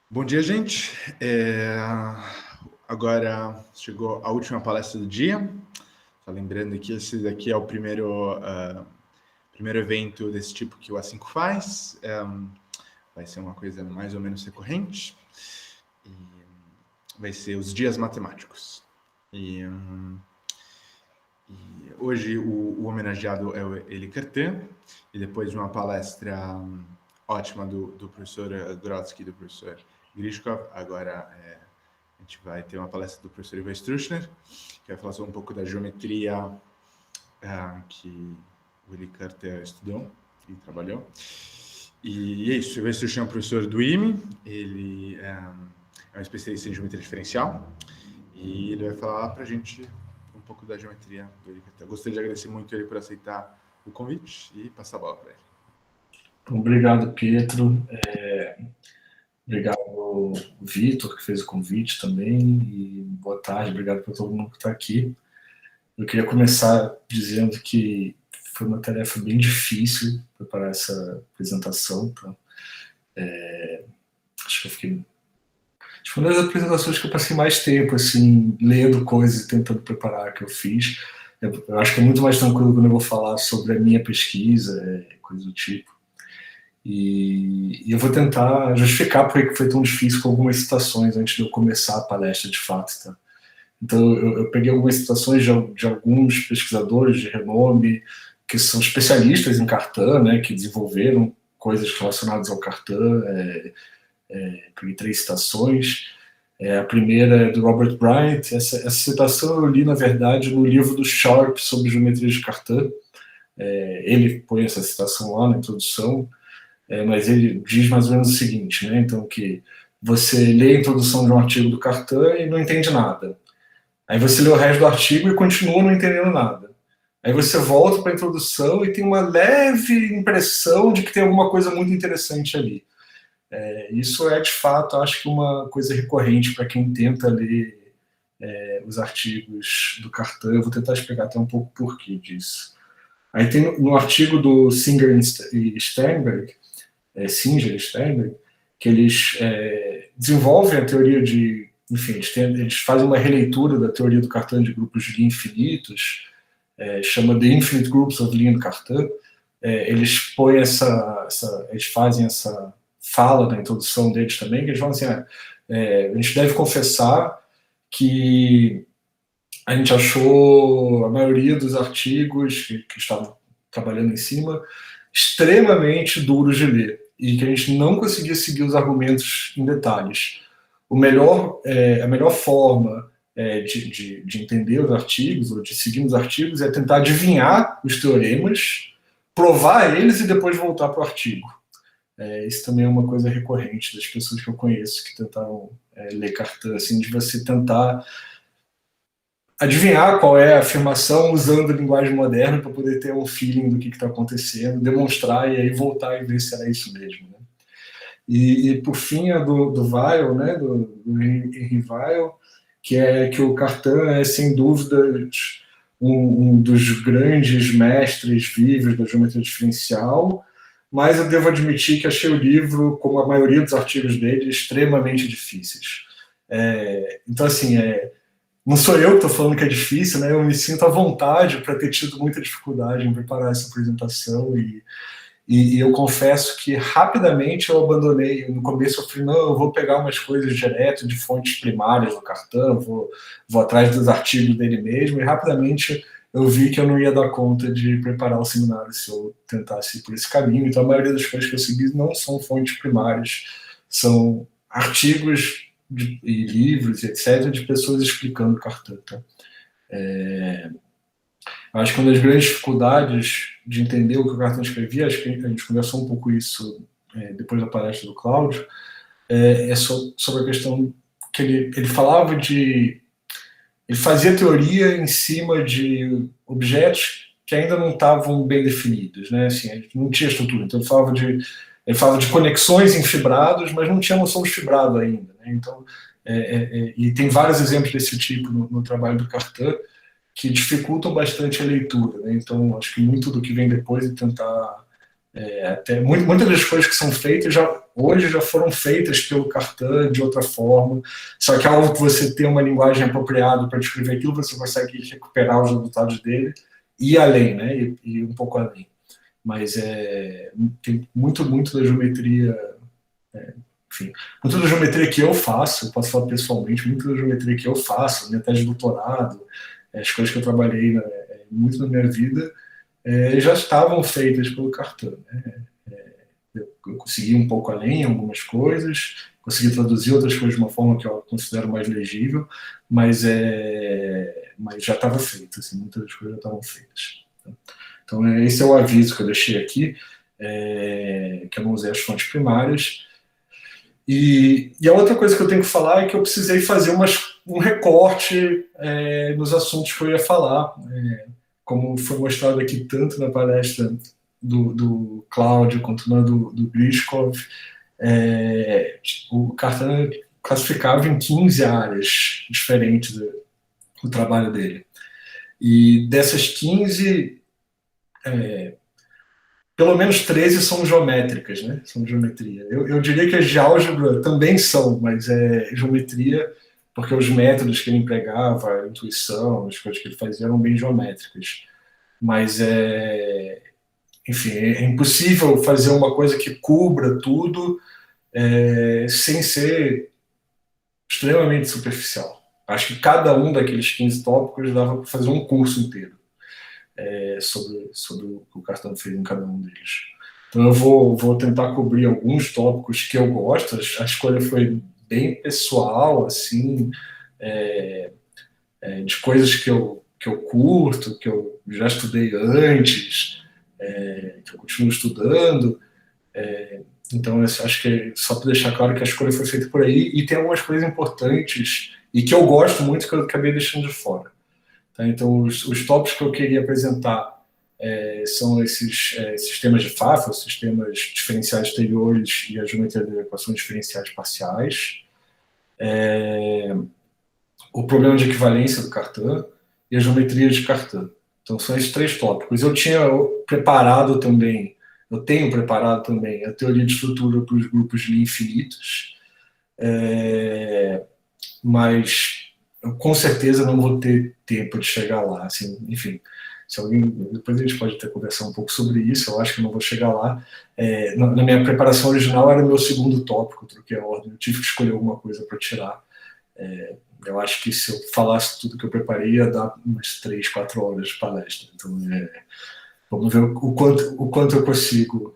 Bom dia, gente. Agora chegou a última palestra do dia. Só lembrando que esse daqui é o primeiro evento desse tipo que o A5 faz. Vai ser uma coisa mais ou menos recorrente. E vai ser os dias matemáticos. E hoje o homenageado é o Eli Cartan. E depois de uma palestra ótima do professor Grodsky e do professor Grishkov, agora a gente vai ter uma palestra do professor Ivan Struchner, que vai falar sobre um pouco da geometria que o Eli Cartan estudou e trabalhou. E é isso, o Ivan Struchner é um professor do IME, ele é um especialista em geometria diferencial, e ele vai falar para a gente um pouco da geometria do Eli Cartan. Gostaria de agradecer muito ele por aceitar o convite e passar a bola para ele. Obrigado, Pietro. Obrigado, Vitor, que fez o convite também. E boa tarde, obrigado para todo mundo que está aqui. Eu queria começar dizendo que foi uma tarefa bem difícil preparar essa apresentação. Tá? Acho que foi uma das apresentações que eu passei mais tempo, assim, lendo coisas e tentando preparar que eu fiz. Eu acho que é muito mais tranquilo quando eu vou falar sobre a minha pesquisa, coisa do tipo. E eu vou tentar justificar por que foi tão difícil com algumas citações antes de eu começar a palestra de fato. Tá? Então, eu peguei algumas citações de alguns pesquisadores de renome que são especialistas em Cartan, né, que desenvolveram coisas relacionadas ao Cartan. Peguei 3 citações. A primeira é do Robert Bryant. Essa citação eu li, na verdade, no livro do Sharp sobre geometria de Cartan. Ele põe essa citação lá na introdução. Mas ele diz mais ou menos o seguinte, né? Então, que você lê a introdução de um artigo do Cartan e não entende nada. Aí você lê o resto do artigo e continua não entendendo nada. Aí você volta para a introdução e tem uma leve impressão de que tem alguma coisa muito interessante ali. Isso de fato, acho que uma coisa recorrente para quem tenta ler os artigos do Cartan. Eu vou tentar explicar até um pouco o porquê disso. Aí tem no artigo do Singer e Sternberg, que eles desenvolvem a teoria de... Enfim, eles fazem uma releitura da teoria do Cartan de grupos de Lie infinitos, chama The Infinite Groups of Lie in Cartan. Eles põem eles fazem essa fala na introdução deles também, que eles falam assim, a gente deve confessar que a gente achou a maioria dos artigos que estavam trabalhando em cima extremamente duros de ler e que a gente não conseguia seguir os argumentos em detalhes. A melhor forma de entender os artigos ou de seguir os artigos é tentar adivinhar os teoremas, provar eles e depois voltar para o artigo. Isso também é uma coisa recorrente das pessoas que eu conheço que tentaram ler Cartan, assim, de você tentar adivinhar qual é a afirmação usando a linguagem moderna para poder ter um feeling do que está acontecendo, demonstrar e aí voltar e ver se era isso mesmo. Né? E por fim, a do Weil, né, do Henri Weil, que o Cartan é, sem dúvida, um dos grandes mestres vivos da geometria diferencial, mas eu devo admitir que achei o livro, como a maioria dos artigos dele, extremamente difíceis. Então, assim, não sou eu que estou falando que é difícil, né? Eu me sinto à vontade para ter tido muita dificuldade em preparar essa apresentação e eu confesso que rapidamente eu abandonei. No começo eu falei, não, eu vou pegar umas coisas direto de fontes primárias do Cartan, vou atrás dos artigos dele mesmo, e rapidamente eu vi que eu não ia dar conta de preparar o seminário se eu tentasse ir por esse caminho. Então a maioria das coisas que eu segui não são fontes primárias, são artigos e livros, etc., de pessoas explicando Cartan. Tá? Acho que uma das grandes dificuldades de entender o que o Cartan escrevia, acho que a gente conversou um pouco isso depois da palestra do Cláudio, sobre a questão que ele falava de... Ele fazia teoria em cima de objetos que ainda não estavam bem definidos, né? Assim, não tinha estrutura. Então ele falava de conexões em fibrados, mas não tinha noção de fibrado ainda. Né? Então, e tem vários exemplos desse tipo no trabalho do Cartan que dificultam bastante a leitura. Né? Então, acho que muito do que vem depois é tentar Até muitas das coisas que são feitas hoje já foram feitas pelo Cartan de outra forma, só que ao você ter uma linguagem apropriada para descrever aquilo, você consegue recuperar os resultados dele e ir além, né? E um pouco além. Mas tem muito da geometria, enfim, muito da geometria que eu faço, eu posso falar pessoalmente, muito da geometria que eu faço, minha tese de doutorado, as coisas que eu trabalhei muito na minha vida, já estavam feitas pelo Cartan, né? Eu consegui um pouco além em algumas coisas, consegui traduzir outras coisas de uma forma que eu considero mais legível, mas já estava feito, assim, muitas das coisas já estavam feitas. Então, esse é o aviso que eu deixei aqui, que eu não usei as fontes primárias. E a outra coisa que eu tenho que falar é que eu precisei fazer um recorte nos assuntos que eu ia falar, como foi mostrado aqui tanto na palestra do Cláudio quanto na do Grishkov. O Cartan classificava em 15 áreas diferentes do trabalho dele. E dessas 15, pelo menos 13 são geométricas, né? São geometria. Eu diria que as de álgebra também são, mas geometria, porque os métodos que ele empregava, a intuição, as coisas que ele fazia eram bem geométricas. Mas enfim, é impossível fazer uma coisa que cubra tudo sem ser extremamente superficial. Acho que cada um daqueles 15 tópicos dava para fazer um curso inteiro sobre o que o Cartan fez em cada um deles. Então eu vou tentar cobrir alguns tópicos que eu gosto. A escolha foi bem pessoal, assim, de coisas que eu curto, que eu já estudei antes, que eu continuo estudando. Então, eu acho que só para deixar claro que a escolha foi feita por aí, e tem algumas coisas importantes e que eu gosto muito que eu acabei deixando de fora. Tá? Então, os tópicos que eu queria apresentar são esses sistemas de Pfaffer, os sistemas diferenciais exteriores e a geometria de equações diferenciais parciais, o problema de equivalência do Cartan e a geometria de Cartan. Então, são esses 3 tópicos. Eu tenho preparado também a teoria de estrutura para os grupos de infinitos, mas eu com certeza não vou ter tempo de chegar lá. Assim, enfim, depois a gente pode até conversar um pouco sobre isso. Eu acho que eu não vou chegar lá. Na minha preparação original era o meu segundo tópico, eu troquei a ordem, eu tive que escolher alguma coisa para tirar. Eu acho que se eu falasse tudo que eu preparei ia dar umas 3, 4 horas de palestra. Então, vamos ver o quanto eu consigo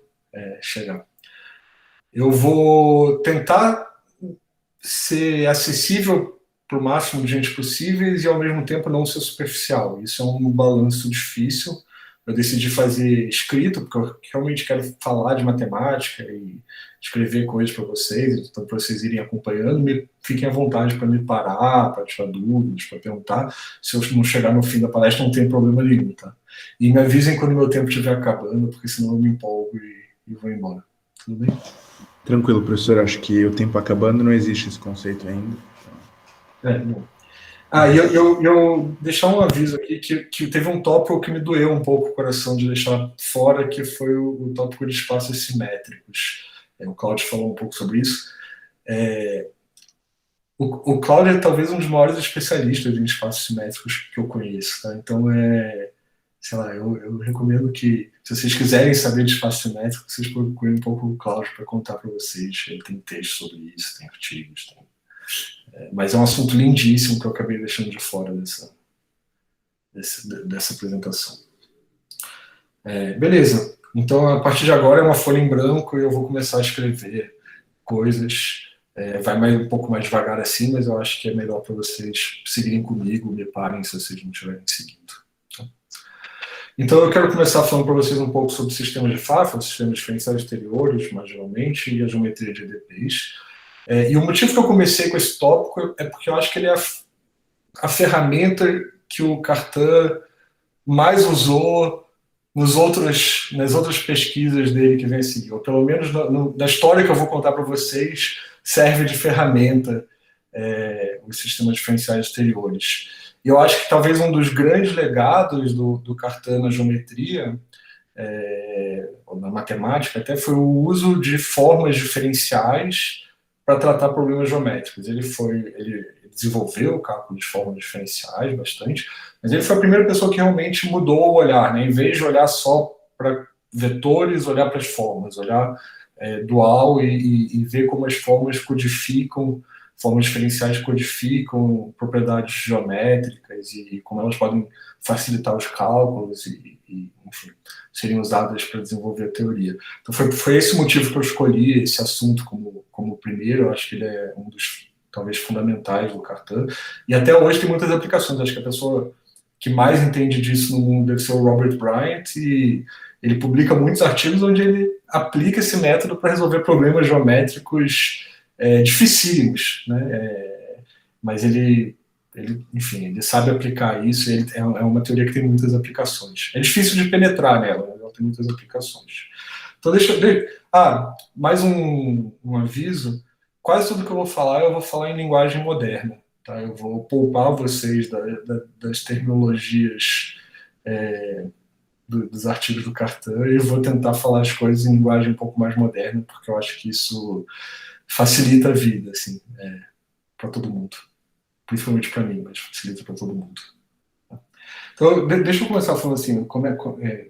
chegar. Eu vou tentar ser acessível para o máximo de gente possível e, ao mesmo tempo, não ser superficial. Isso é um balanço difícil. Eu decidi fazer escrito, porque eu realmente quero falar de matemática e escrever coisas para vocês, então para vocês irem acompanhando. Fiquem à vontade para me parar, para tirar dúvidas, para perguntar. Se eu não chegar no fim da palestra, não tem problema nenhum, tá? E me avisem quando meu tempo estiver acabando, porque senão eu me empolgo e vou embora. Tudo bem? Tranquilo, professor. Acho que o tempo acabando não existe esse conceito ainda. Não. E eu deixar um aviso aqui que teve um tópico que me doeu um pouco o coração de deixar fora, que foi o tópico de espaços simétricos. O Cláudio falou um pouco sobre isso. O Cláudio é talvez um dos maiores especialistas em espaços simétricos que eu conheço. Tá? Então, sei lá, eu recomendo que, se vocês quiserem saber de espaço simétrico, vocês procurem um pouco o Cláudio para contar para vocês. Ele tem texto sobre isso, tem artigos, mas é um assunto lindíssimo que eu acabei deixando de fora dessa apresentação. Beleza. Então, a partir de agora é uma folha em branco e eu vou começar a escrever coisas. Vai um pouco mais devagar assim, mas eu acho que é melhor para vocês seguirem comigo, me parem se vocês não estiverem seguindo. Então, eu quero começar falando para vocês um pouco sobre sistemas de Pfaffer, sistemas diferenciais exteriores, mais geralmente, e a geometria de EDPs. E o motivo que eu comecei com esse tópico é porque eu acho que ele é a ferramenta que o Cartan mais usou nas outras pesquisas dele que vem a seguir, ou pelo menos na história que eu vou contar para vocês, serve de ferramenta os sistemas diferenciais exteriores. E eu acho que talvez um dos grandes legados do Cartan na geometria, ou na matemática até foi o uso de formas diferenciais para tratar problemas geométricos. Ele desenvolveu o cálculo de formas diferenciais bastante, mas ele foi a primeira pessoa que realmente mudou o olhar, né? Em vez de olhar só para vetores, olhar para as formas, olhar dual e ver como as formas codificam, formas diferenciais codificam propriedades geométricas e como elas podem facilitar os cálculos enfim, seriam usadas para desenvolver a teoria. Então foi esse motivo que eu escolhi esse assunto como primeiro. Eu acho que ele é um dos talvez fundamentais do Cartan, e até hoje tem muitas aplicações. Acho que a pessoa que mais entende disso no mundo deve ser o Robert Bryant, e ele publica muitos artigos onde ele aplica esse método para resolver problemas geométricos dificílimos, né? Mas enfim, ele sabe aplicar isso, e é uma teoria que tem muitas aplicações. É difícil de penetrar nela, mas ela tem muitas aplicações. Então, mais um aviso: quase tudo que eu vou falar em linguagem moderna. Tá? Eu vou poupar vocês das terminologias dos artigos do Cartan, e vou tentar falar as coisas em linguagem um pouco mais moderna, porque eu acho que isso facilita a vida, assim, para todo mundo. Principalmente para mim, mas facilita para todo mundo. Então, deixa eu começar falando assim,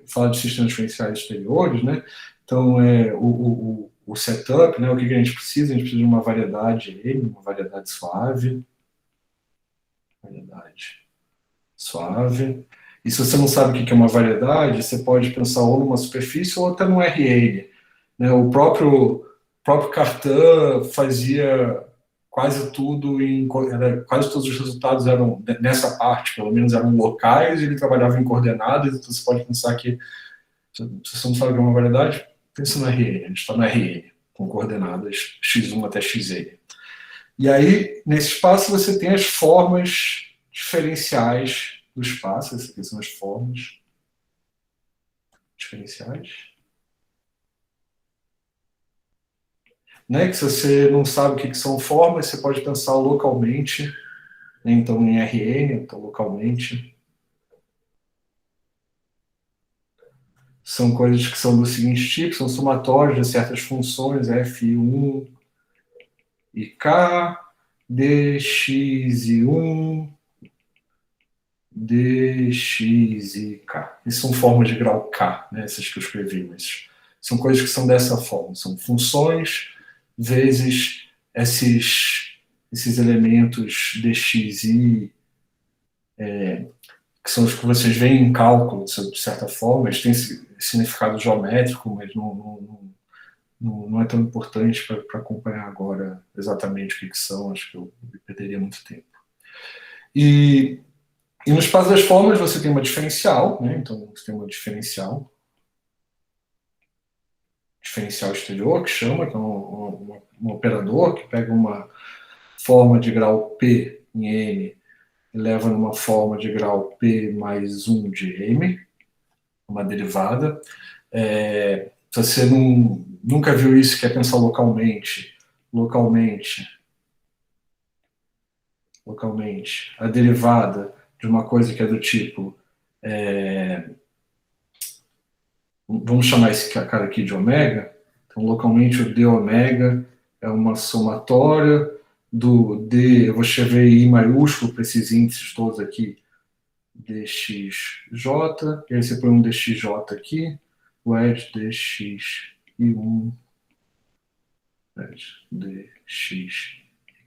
falar de sistemas diferenciais exteriores, né? Então, o setup, né? O que a gente precisa? A gente precisa de uma variedade M, uma variedade suave. Variedade suave. E se você não sabe o que é uma variedade, você pode pensar ou numa superfície ou até no RN. Né? O próprio Cartan fazia quase tudo, quase todos os resultados eram, nessa parte, pelo menos, eram locais, e ele trabalhava em coordenadas. Então você pode pensar que, se você não sabe o que é uma variedade, pensa no RN. A gente está no RN, com coordenadas x1 até xn. E aí, nesse espaço, você tem as formas diferenciais do espaço. Essas aqui são as formas diferenciais. Né? Que se você não sabe o que são formas, você pode pensar localmente, né? Então em RN, então localmente. São coisas que são do seguinte tipo: são somatórios de certas funções, F1 e K, dx1, dx e K. Essas são formas de grau K, né? Essas que eu escrevi, mas são coisas que são dessa forma. São funções vezes esses elementos dx e que são os que vocês veem em cálculo, de certa forma. Eles têm esse significado geométrico, mas não é tão importante para acompanhar agora exatamente o que são. Acho que eu perderia muito tempo. E no espaço das formas você tem uma diferencial, né? Então você tem uma diferencial exterior, que chama, que é um operador que pega uma forma de grau P em M e leva numa forma de grau P mais 1 de M, uma derivada. Se você nunca viu isso, quer pensar localmente, a derivada de uma coisa que é do tipo, vamos chamar esse cara aqui de ômega. Então, localmente, o d ômega é uma somatória do d, eu vou escrever I maiúsculo para esses índices todos aqui, dxj, e aí você põe um dxj aqui, o edge dx e um edge dx e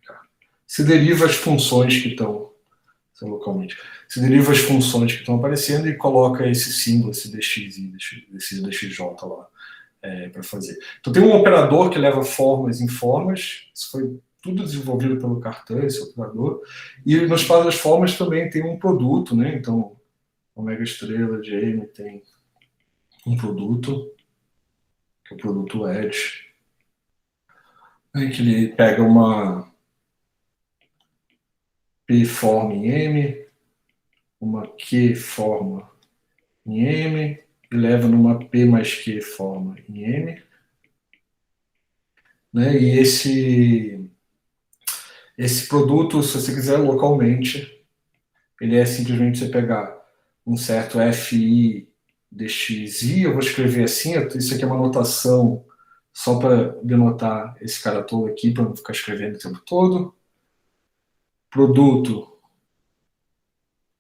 k. Se deriva as funções que estão localmente. Se deriva as funções que estão aparecendo e coloca esse símbolo, esse dx e esse dxj lá para fazer. Então tem um operador que leva formas em formas. Isso foi tudo desenvolvido pelo Cartan, esse operador. E no espaço das formas também tem um produto, né? Então, ômega estrela de M tem um produto, que é o produto edge, em que ele pega uma P forma em M, uma Q forma em M, e leva numa P mais Q forma em M. Né? E esse produto, se você quiser localmente, ele é simplesmente você pegar um certo FI dxi, eu vou escrever assim, isso aqui é uma notação só para denotar esse cara todo aqui, para não ficar escrevendo o tempo todo. Produto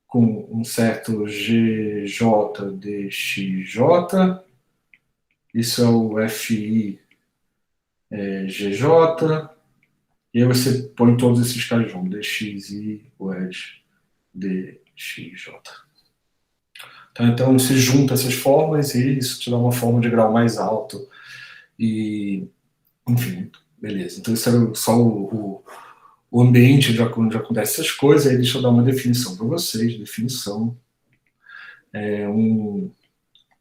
com um certo GJ dxj, isso é o FI GJ, e aí você põe todos esses caras juntos, DXI, WED, DXJ. Tá, então se junta essas formas e isso te dá uma forma de grau mais alto. E, enfim, beleza. Então isso é só o ambiente onde acontecem essas coisas. Aí deixa eu dar uma definição para vocês. Definição é um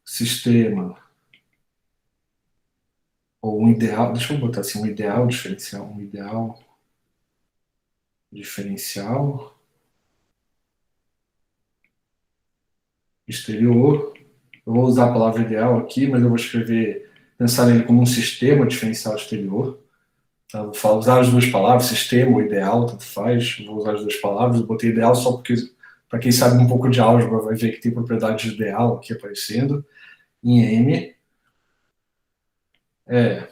sistema ou um ideal, deixa eu botar assim, um ideal diferencial exterior. Eu vou usar a palavra ideal aqui, mas eu vou pensar nele como um sistema diferencial exterior. Tá? Vou usar as duas palavras, sistema ou ideal, tanto faz. Vou usar as duas palavras. Eu botei ideal só porque, para quem sabe um pouco de álgebra, vai ver que tem propriedade de ideal aqui aparecendo. Em M é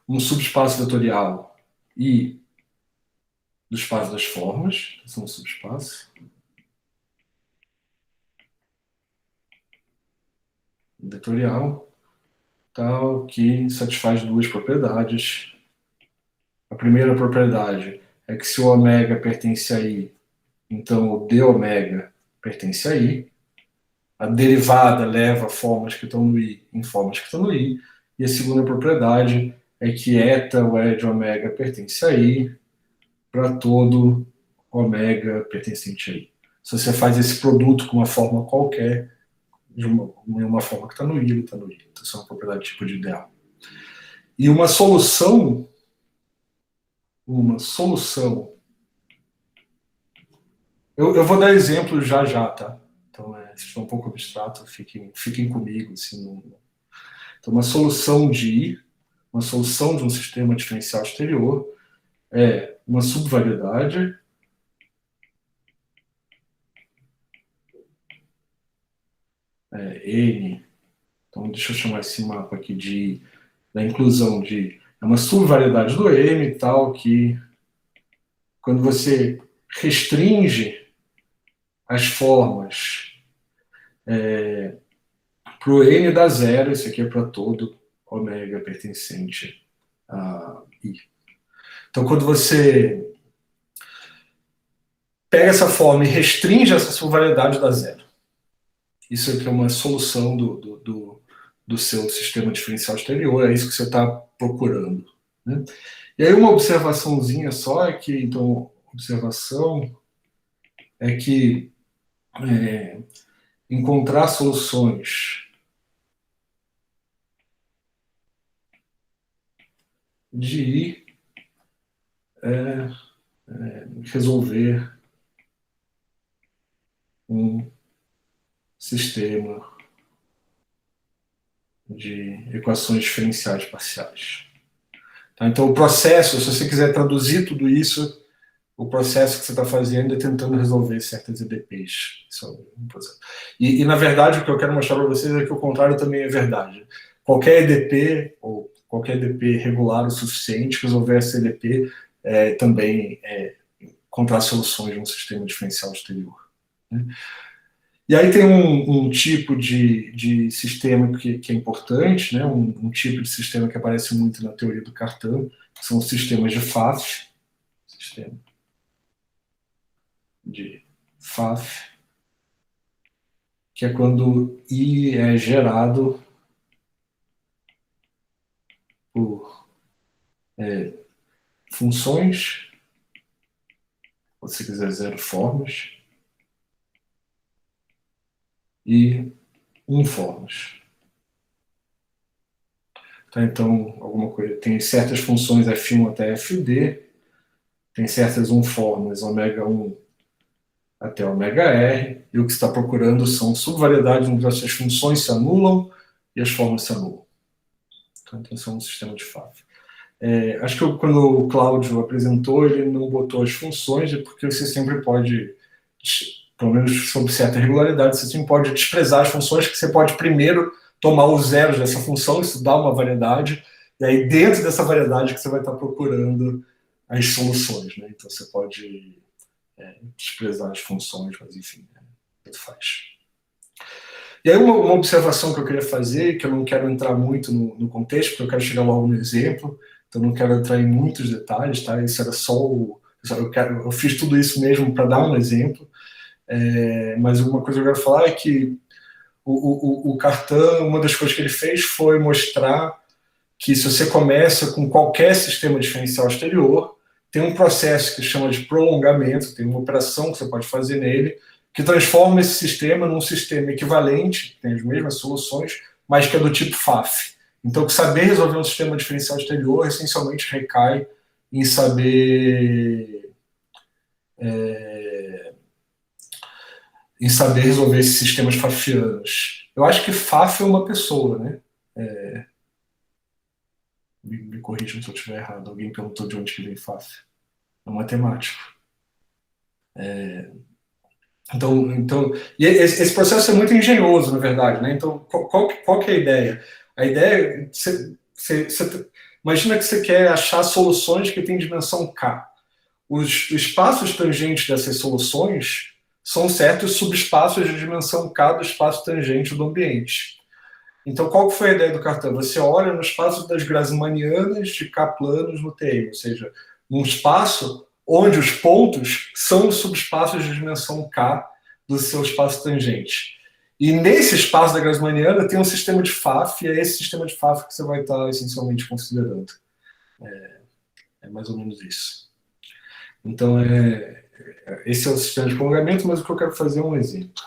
um subespaço vetorial I do espaço das formas, são um subespaço vetorial, tal, que satisfaz duas propriedades. A primeira propriedade é que se o ômega pertence a I, então o d ômega pertence a I. A derivada leva formas que estão no I em formas que estão no I. E a segunda propriedade é que eta WED ômega pertence a I para todo ômega pertencente a I. Se você faz esse produto com uma forma qualquer, de uma forma que está no I, ele está no I. Então, isso é uma propriedade tipo de ideal. E uma solução, eu vou dar exemplos já, tá? Então, se for um pouco abstrato, fiquem comigo. Assim, então, uma solução de um sistema diferencial exterior é uma subvariedade N. Então, deixa eu chamar esse mapa aqui da inclusão de... É uma subvariedade do M tal que, quando você restringe as formas para o N dá zero, isso aqui é para todo ômega pertencente a I. Então, quando você pega essa forma e restringe essa subvariedade, dá zero. Isso aqui é uma solução do seu sistema diferencial exterior, é isso que você está procurando. Né? E aí uma observaçãozinha só é que, então, observação é que encontrar soluções de I resolver um sistema de equações diferenciais parciais. Tá? Então, o processo, se você quiser traduzir tudo isso, o processo que você está fazendo é tentando resolver certas EDPs. Isso é um processo. E, na verdade, o que eu quero mostrar para vocês é que o contrário também é verdade. Qualquer EDP, ou qualquer EDP regular o suficiente, resolver essa EDP também encontrar soluções de um sistema diferencial exterior. Né? E aí tem um tipo de sistema que é importante, né? Um tipo de sistema que aparece muito na teoria do Cartan, que são os sistemas de Pfaff, sistema de Pfaff, que é quando I é gerado por funções, ou se quiser zero formas, e formas. Tá, então, alguma coisa. Tem certas funções F1 até Fd, tem certas formas ômega1 até ômega R, e o que você está procurando são subvariedades onde essas funções se anulam e as formas se anulam. Então, isso é um sistema de Pfaff. Acho que quando o Cláudio apresentou, ele não botou as funções, porque você sempre pode pelo menos sob certa regularidade, você sim pode desprezar as funções, que você pode primeiro tomar os zeros dessa função, isso dá uma variedade, e aí dentro dessa variedade que você vai estar procurando as soluções, né? Então você pode desprezar as funções, mas enfim, tanto faz. E aí uma observação que eu queria fazer, que eu não quero entrar muito no contexto, porque eu quero chegar logo no exemplo, então não quero entrar em muitos detalhes, tá? Isso era só eu fiz tudo isso mesmo para dar um exemplo, mas uma coisa que eu quero falar é que o Cartan, uma das coisas que ele fez foi mostrar que se você começa com qualquer sistema diferencial exterior, tem um processo que chama de prolongamento, tem uma operação que você pode fazer nele, que transforma esse sistema num sistema equivalente, que tem as mesmas soluções, mas que é do tipo FAF. Então, saber resolver um sistema diferencial exterior essencialmente recai em saber resolver esses sistemas fafianos. Eu acho que FAF é uma pessoa, né? Me corrijam se eu estiver errado. Alguém perguntou de onde que vem FAF. É um matemático. Então, e esse processo é muito engenhoso, na verdade, né? Então, qual que é a ideia? A ideia é imagina que você quer achar soluções que têm dimensão K. Os espaços tangentes dessas soluções são certos subespaços de dimensão K do espaço tangente do ambiente. Então, qual foi a ideia do Cartan? Você olha no espaço das Grassmannianas de K planos no TM, ou seja, num espaço onde os pontos são os subespaços de dimensão K do seu espaço tangente. E nesse espaço da Grassmanniana tem um sistema de FAF, e é esse sistema de FAF que você vai estar essencialmente considerando. É mais ou menos isso. Então, esse é o sistema de prolongamento, mas o que eu quero fazer é um exemplo.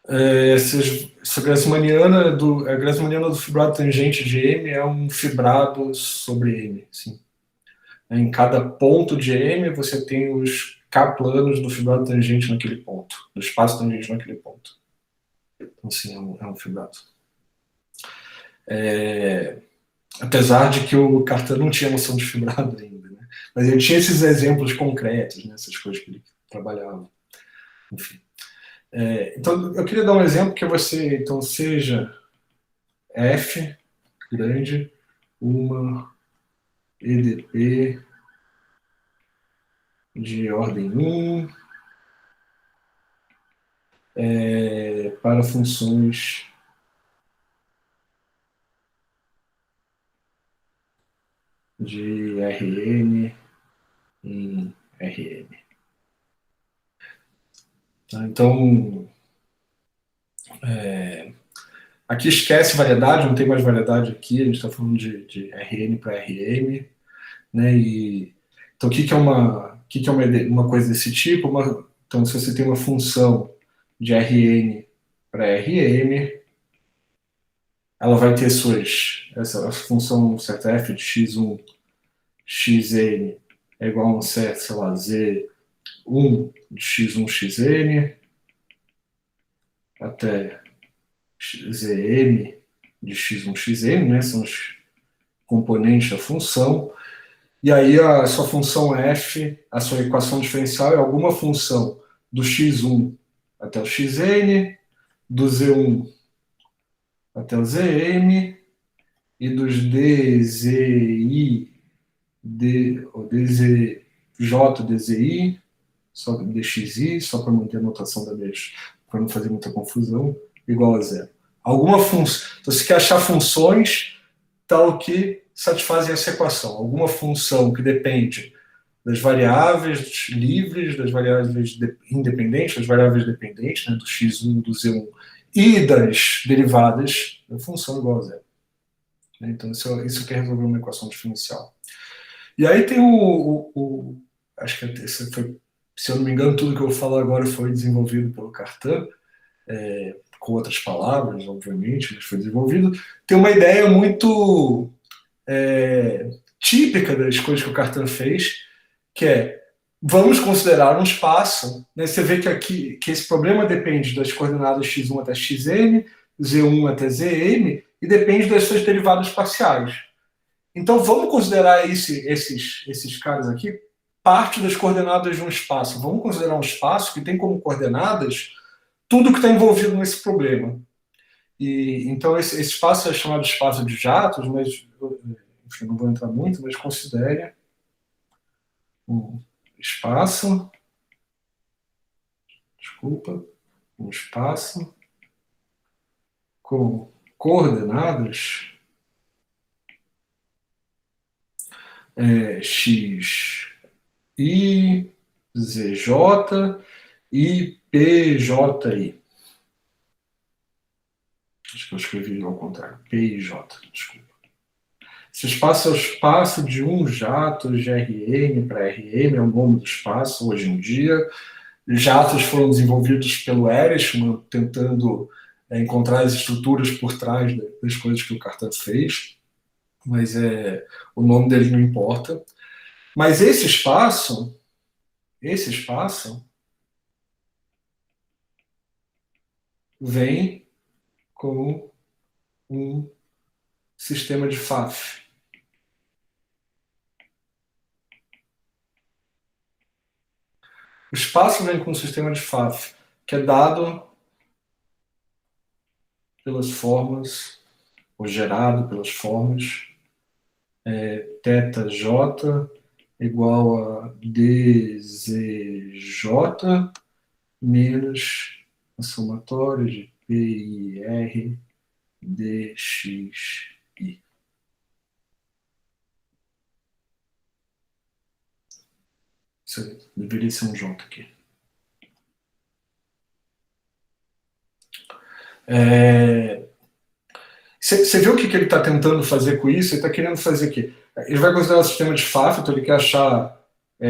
Essa Grassmanniana a Grassmanniana do fibrado tangente de M é um fibrado sobre M. Assim. Em cada ponto de M, você tem os K planos do fibrado tangente naquele ponto, do espaço tangente naquele ponto. Então, sim, é um fibrado. Apesar de que o Cartan não tinha noção de fibrado ainda, né? Mas ele tinha esses exemplos concretos, né? Essas coisas que ele trabalhava. Enfim. Então, eu queria dar um exemplo que você, então, seja F grande, uma EDP de ordem 1 para funções de Rn em Rn. Tá? Então, aqui esquece variedade, não tem mais variedade aqui, a gente está falando de Rn para Rm, né? Então, o que é uma coisa desse tipo? Então, se você tem uma função de Rn para Rm, ela vai ter essa função certa f de x1, xn é igual a um certo, sei lá, z1 de x1, xn, até zm de x1, xn, né? São os componentes da função. E aí a sua função f, a sua equação diferencial é alguma função do x1 até o xn, do z1 até o zm e dos dzi, dzj, dzi, só dxi, só para manter a notação da vez, para não fazer muita confusão, igual a zero. Alguma função. Então, você quer achar funções tal que satisfazem essa equação. Alguma função que depende das variáveis livres, das variáveis independentes, das variáveis dependentes, né, do x1, do z1, e das derivadas da função igual a zero. Então, isso quer resolver uma equação diferencial. E aí tem acho que esse foi, se eu não me engano, tudo que eu vou falar agora foi desenvolvido pelo Cartan, com outras palavras, obviamente, mas foi desenvolvido. Tem uma ideia muito típica das coisas que o Cartan fez, que é, vamos considerar um espaço, né? Você vê que esse problema depende das coordenadas x1 até xn, z1 até zm, e depende das suas derivadas parciais. Então, vamos considerar esses caras aqui parte das coordenadas de um espaço. Vamos considerar um espaço que tem como coordenadas tudo que está envolvido nesse problema. E, então, esse espaço é chamado espaço de jatos, mas, enfim, não vou entrar muito, mas considere um espaço, um espaço com coordenadas x, i, zj e pji. Acho que eu escrevi ao contrário. PIJ, desculpa. Esse espaço é o espaço de um jato de Rn para Rm, é o nome do espaço hoje em dia. Jatos foram desenvolvidos pelo Ehresmann, tentando encontrar as estruturas por trás das coisas que o Cartan fez, mas o nome dele não importa. Mas esse espaço vem com um sistema de Pfaff. O espaço vem com um sistema de Pfaff, que é dado pelas formas, ou gerado pelas formas, θj igual a dzj menos a somatória de πr dxi. Isso deveria ser um J aqui. Você viu o que ele está tentando fazer com isso? Ele está querendo fazer o quê? Ele vai considerar o sistema de Pfaff, então ele quer achar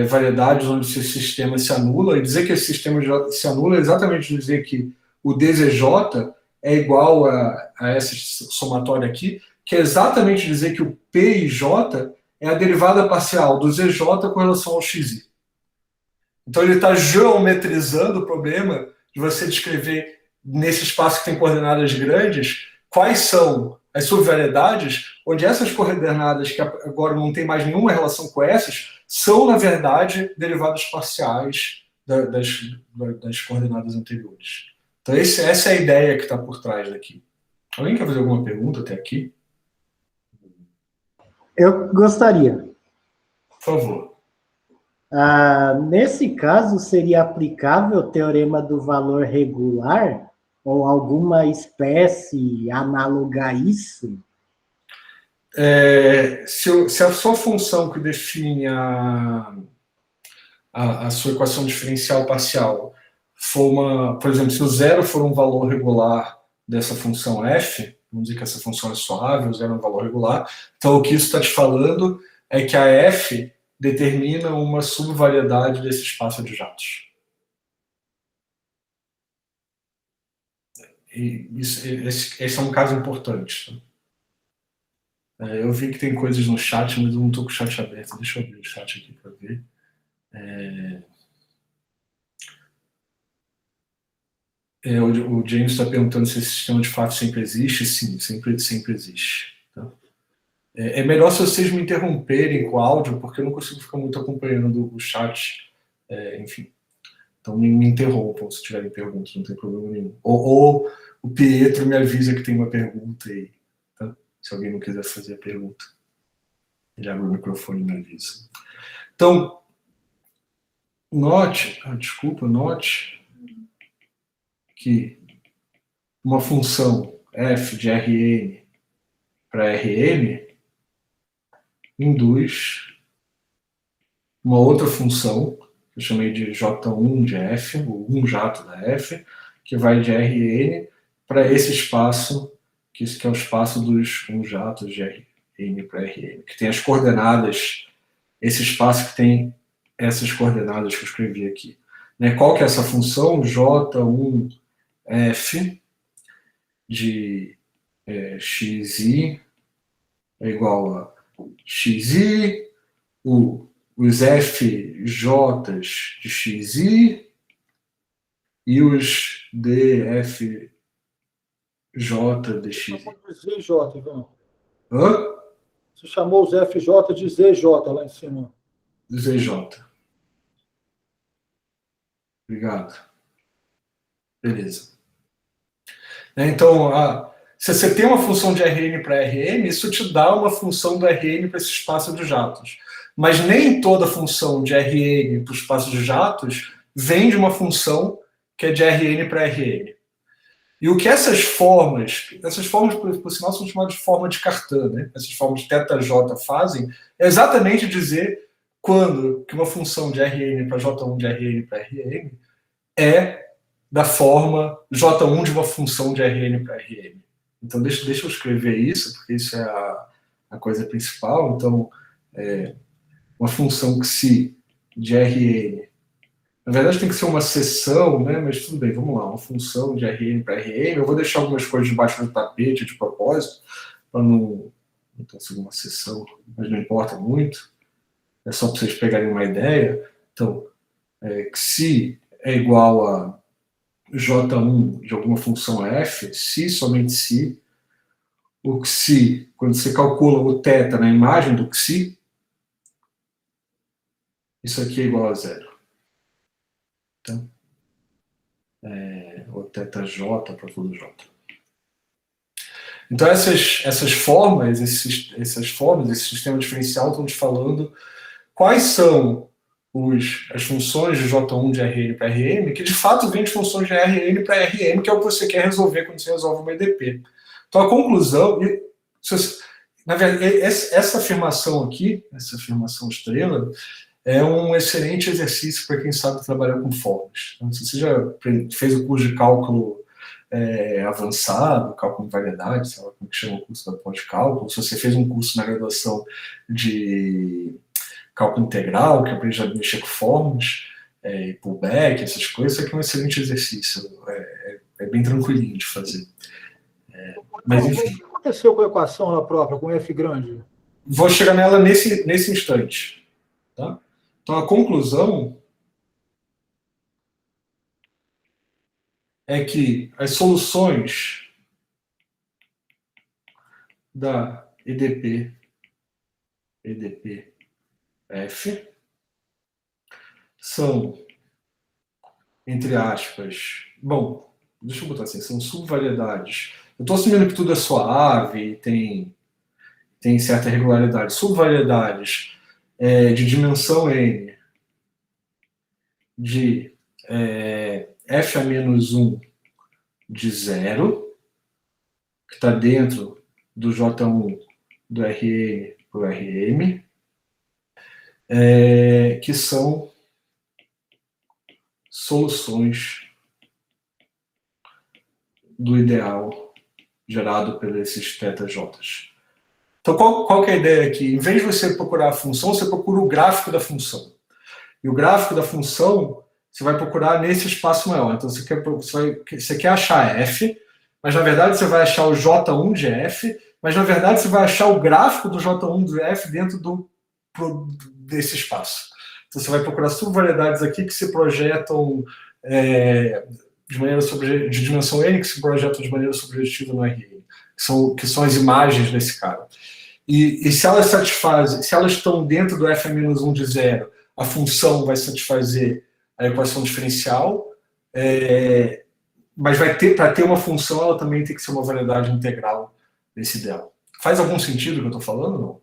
variedades onde esse sistema se anula, e dizer que esse sistema se anula é exatamente dizer que o dzj é igual a essa somatória aqui, que é exatamente dizer que o p e j é a derivada parcial do zj com relação ao xi. Então ele está geometrizando o problema de você descrever nesse espaço que tem coordenadas grandes quais são as subvariedades onde essas coordenadas que agora não tem mais nenhuma relação com essas são, na verdade, derivadas parciais das coordenadas anteriores. Então essa é a ideia que está por trás daqui. Alguém quer fazer alguma pergunta até aqui? Eu gostaria. Por favor. Nesse caso, seria aplicável o teorema do valor regular ou alguma espécie análoga a isso? Se a sua função que define a sua equação diferencial parcial for por exemplo, se o zero for um valor regular dessa função f, vamos dizer que essa função é suave, o zero é um valor regular, então o que isso está te falando é que a f determina uma subvariedade desse espaço de jatos. E esse é um caso importante. Eu vi que tem coisas no chat, mas eu não estou com o chat aberto. Deixa eu abrir o chat aqui para ver. O James está perguntando se esse sistema de fato sempre existe. Sim, sempre existe. Tá? É melhor se vocês me interromperem com o áudio, porque eu não consigo ficar muito acompanhando o chat. Enfim. Então me interrompam se tiverem perguntas, não tem problema nenhum. Ou o Pietro me avisa que tem uma pergunta aí. Tá? Se alguém não quiser fazer a pergunta. Ele abre o microfone e me avisa. Então, note que uma função f de Rn para Rm induz uma outra função, que eu chamei de J1 de f, ou 1 jato da f, que vai de Rn para esse espaço, que é o espaço dos 1 jatos de Rn para Rm, que tem as coordenadas, esse espaço que tem essas coordenadas que eu escrevi aqui. Qual que é essa função? J1f de xi é igual a xi, os fj's de xi e os dfj de xi. GJ, Ivan. Hã? Você chamou os FJ de ZJ lá em cima. ZJ. Obrigado. Beleza. Então, se você tem uma função de Rn para Rm, isso te dá uma função do Rn para esse espaço de jatos. Mas nem toda função de Rn para o espaço de jatos vem de uma função que é de Rn para Rm. E o que essas formas por sinal, são chamadas de forma de Cartan, né? Essas formas de θj fazem é exatamente dizer quando que uma função de Rn para J1 de Rn para Rm é da forma J1 de uma função de Rn para Rm. Então, deixa eu escrever isso, porque isso é a coisa principal. Então, uma função xi de Rn. Na verdade, tem que ser uma seção, né? Mas tudo bem, vamos lá. Uma função de Rn para Rm. Eu vou deixar algumas coisas debaixo do tapete de propósito, para não ser uma seção, mas não importa muito. É só para vocês pegarem uma ideia. Então, xi é igual a J1 de alguma função f, se somente se. O xi, quando você calcula o θ na imagem do xi, isso aqui é igual a zero. Então, o θj para todo j. Então, essas formas, esse sistema diferencial estão te falando quais são as funções de J1 de Rn para Rm, que de fato vêm de funções de Rn para Rm, que é o que você quer resolver quando você resolve uma EDP. Então, a conclusão, na verdade, essa afirmação aqui, essa afirmação estrela, é um excelente exercício para quem sabe trabalhar com formas. Então, se você já fez o curso de cálculo avançado, cálculo de variedade, sei lá como que chama o curso da pós-cálculo, se você fez um curso na graduação de cálculo integral, que aprende a mexer com formas, pullback, essas coisas, isso aqui é um excelente exercício. É bem tranquilinho de fazer. Mas, enfim. O que aconteceu com a equação lá própria, com F grande? Vou chegar nela nesse instante. Tá? Então, a conclusão é que as soluções da EDP F são, entre aspas, bom, deixa eu botar assim, são subvariedades. Eu estou assumindo que tudo é suave e tem certa regularidade. Subvariedades de dimensão n de f a menos 1 de 0, que está dentro do J1 do Rn para o Rm, que são soluções do ideal gerado por esses θj's. Então, qual que é a ideia aqui? Em vez de você procurar a função, você procura o gráfico da função. E o gráfico da função, você vai procurar nesse espaço maior. Então, você quer achar f, mas na verdade você vai achar o J1 de f, mas na verdade você vai achar o gráfico do J1 de f dentro desse espaço. Então, você vai procurar subvariedades aqui que se projetam de dimensão n, que se projetam de maneira subjetiva no Rn, que são as imagens desse cara. E se elas satisfazem, se elas estão dentro do f a menos 1 de 0, a função vai satisfazer a equação diferencial, mas para ter uma função, ela também tem que ser uma variedade integral desse ideal. Faz algum sentido o que eu estou falando, não?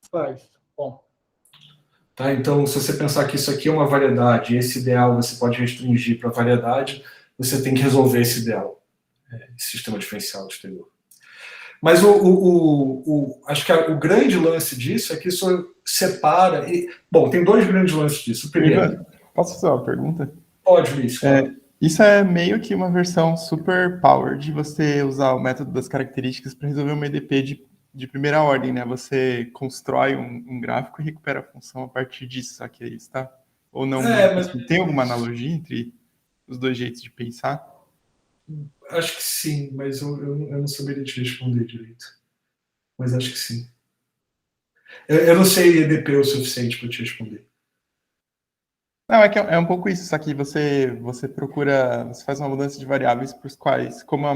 Faz. Bom. Tá, então, se você pensar que isso aqui é uma variedade, e esse ideal você pode restringir para a variedade, você tem que resolver esse ideal, esse sistema diferencial exterior. Mas acho que o grande lance disso é que isso separa... Bom, tem dois grandes lances disso. O primeiro... Posso fazer uma pergunta? Pode, Luiz. Isso é meio que uma versão super power de você usar o método das características para resolver uma EDP de primeira ordem, né? Você constrói um gráfico e recupera a função a partir disso, só que é isso, tá? Ou não? Mas... Tem alguma analogia entre os dois jeitos de pensar? Acho que sim, mas eu não saberia te responder direito. Mas acho que sim. Eu não sei EDP o suficiente para te responder. Não, é um pouco isso, só que você procura, você faz uma mudança de variáveis para os quais, como a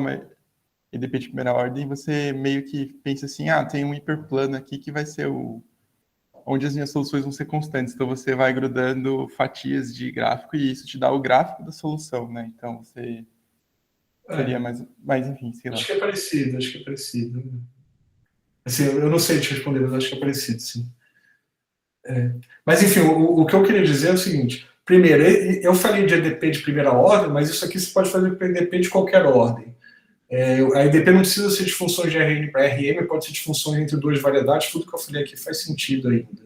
EDP de primeira ordem, você meio que pensa assim, tem um hiperplano aqui que vai ser onde as minhas soluções vão ser constantes. Então, você vai grudando fatias de gráfico e isso te dá o gráfico da solução, né? Então, você seria mais enfim, sei lá. Acho que é parecido. Assim, eu não sei te responder, mas acho que é parecido, sim. Mas, enfim, o que eu queria dizer é o seguinte. Primeiro, eu falei de EDP de primeira ordem, mas isso aqui você pode fazer para EDP de qualquer ordem. A EDP não precisa ser de funções de RN para RM, pode ser de funções entre duas variedades, tudo que eu falei aqui faz sentido ainda.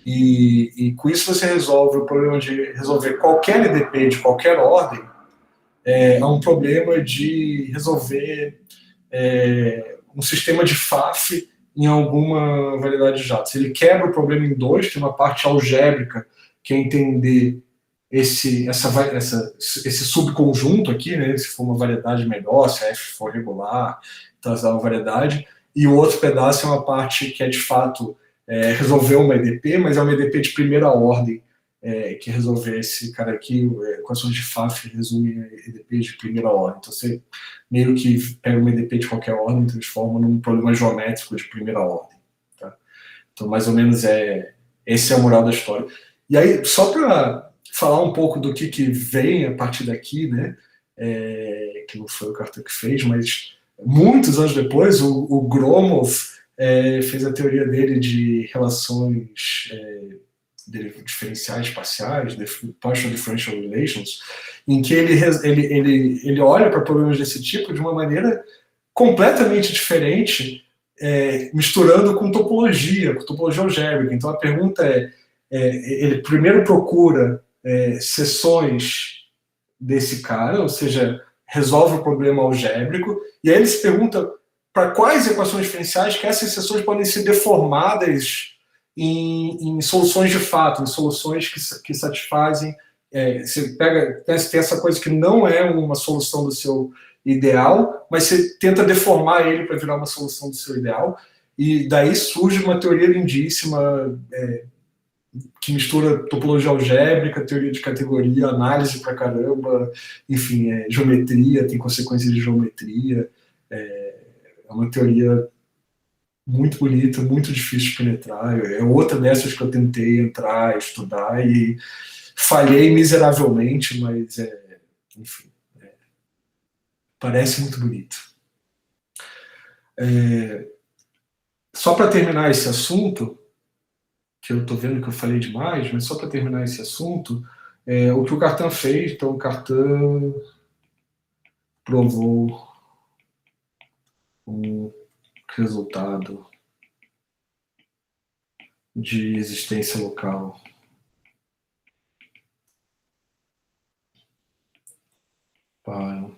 E com isso você resolve o problema de resolver qualquer EDP de qualquer ordem, é um problema de resolver um sistema de FAF em alguma variedade de jatos. Ele quebra o problema em dois, tem uma parte algébrica, que é entender esse subconjunto aqui, né, se for uma variedade melhor, se a F for regular, trazer uma variedade, e o outro pedaço é uma parte que é de fato resolver uma EDP, mas é uma EDP de primeira ordem, que resolver esse cara aqui, equações de FAF resume EDP de primeira ordem. Então você meio que pega uma EDP de qualquer ordem e transforma num problema geométrico de primeira ordem. Tá? Então mais ou menos esse é o moral da história. E aí, só para falar um pouco do que vem a partir daqui, né, que não foi o Cartan que fez, mas muitos anos depois, o Gromov fez a teoria dele de relações diferenciais parciais, partial differential relations, em que ele olha para problemas desse tipo de uma maneira completamente diferente, misturando com topologia algébrica. Então a pergunta ele primeiro procura seções desse cara, ou seja, resolve o problema algébrico, e aí ele se pergunta para quais equações diferenciais que essas seções podem ser deformadas em soluções de fato, em soluções que satisfazem. Você tem essa coisa que não é uma solução do seu ideal, mas você tenta deformar ele para virar uma solução do seu ideal, e daí surge uma teoria lindíssima que mistura topologia algébrica, teoria de categoria, análise pra caramba, enfim, geometria, tem consequências de geometria. É uma teoria muito bonita, muito difícil de penetrar. É outra dessas que eu tentei entrar, estudar e falhei miseravelmente, mas, enfim, parece muito bonito. Só para terminar esse assunto, que eu estou vendo que eu falei demais, mas só para terminar esse assunto, o que o Cartan fez, então o Cartan provou um resultado de existência local para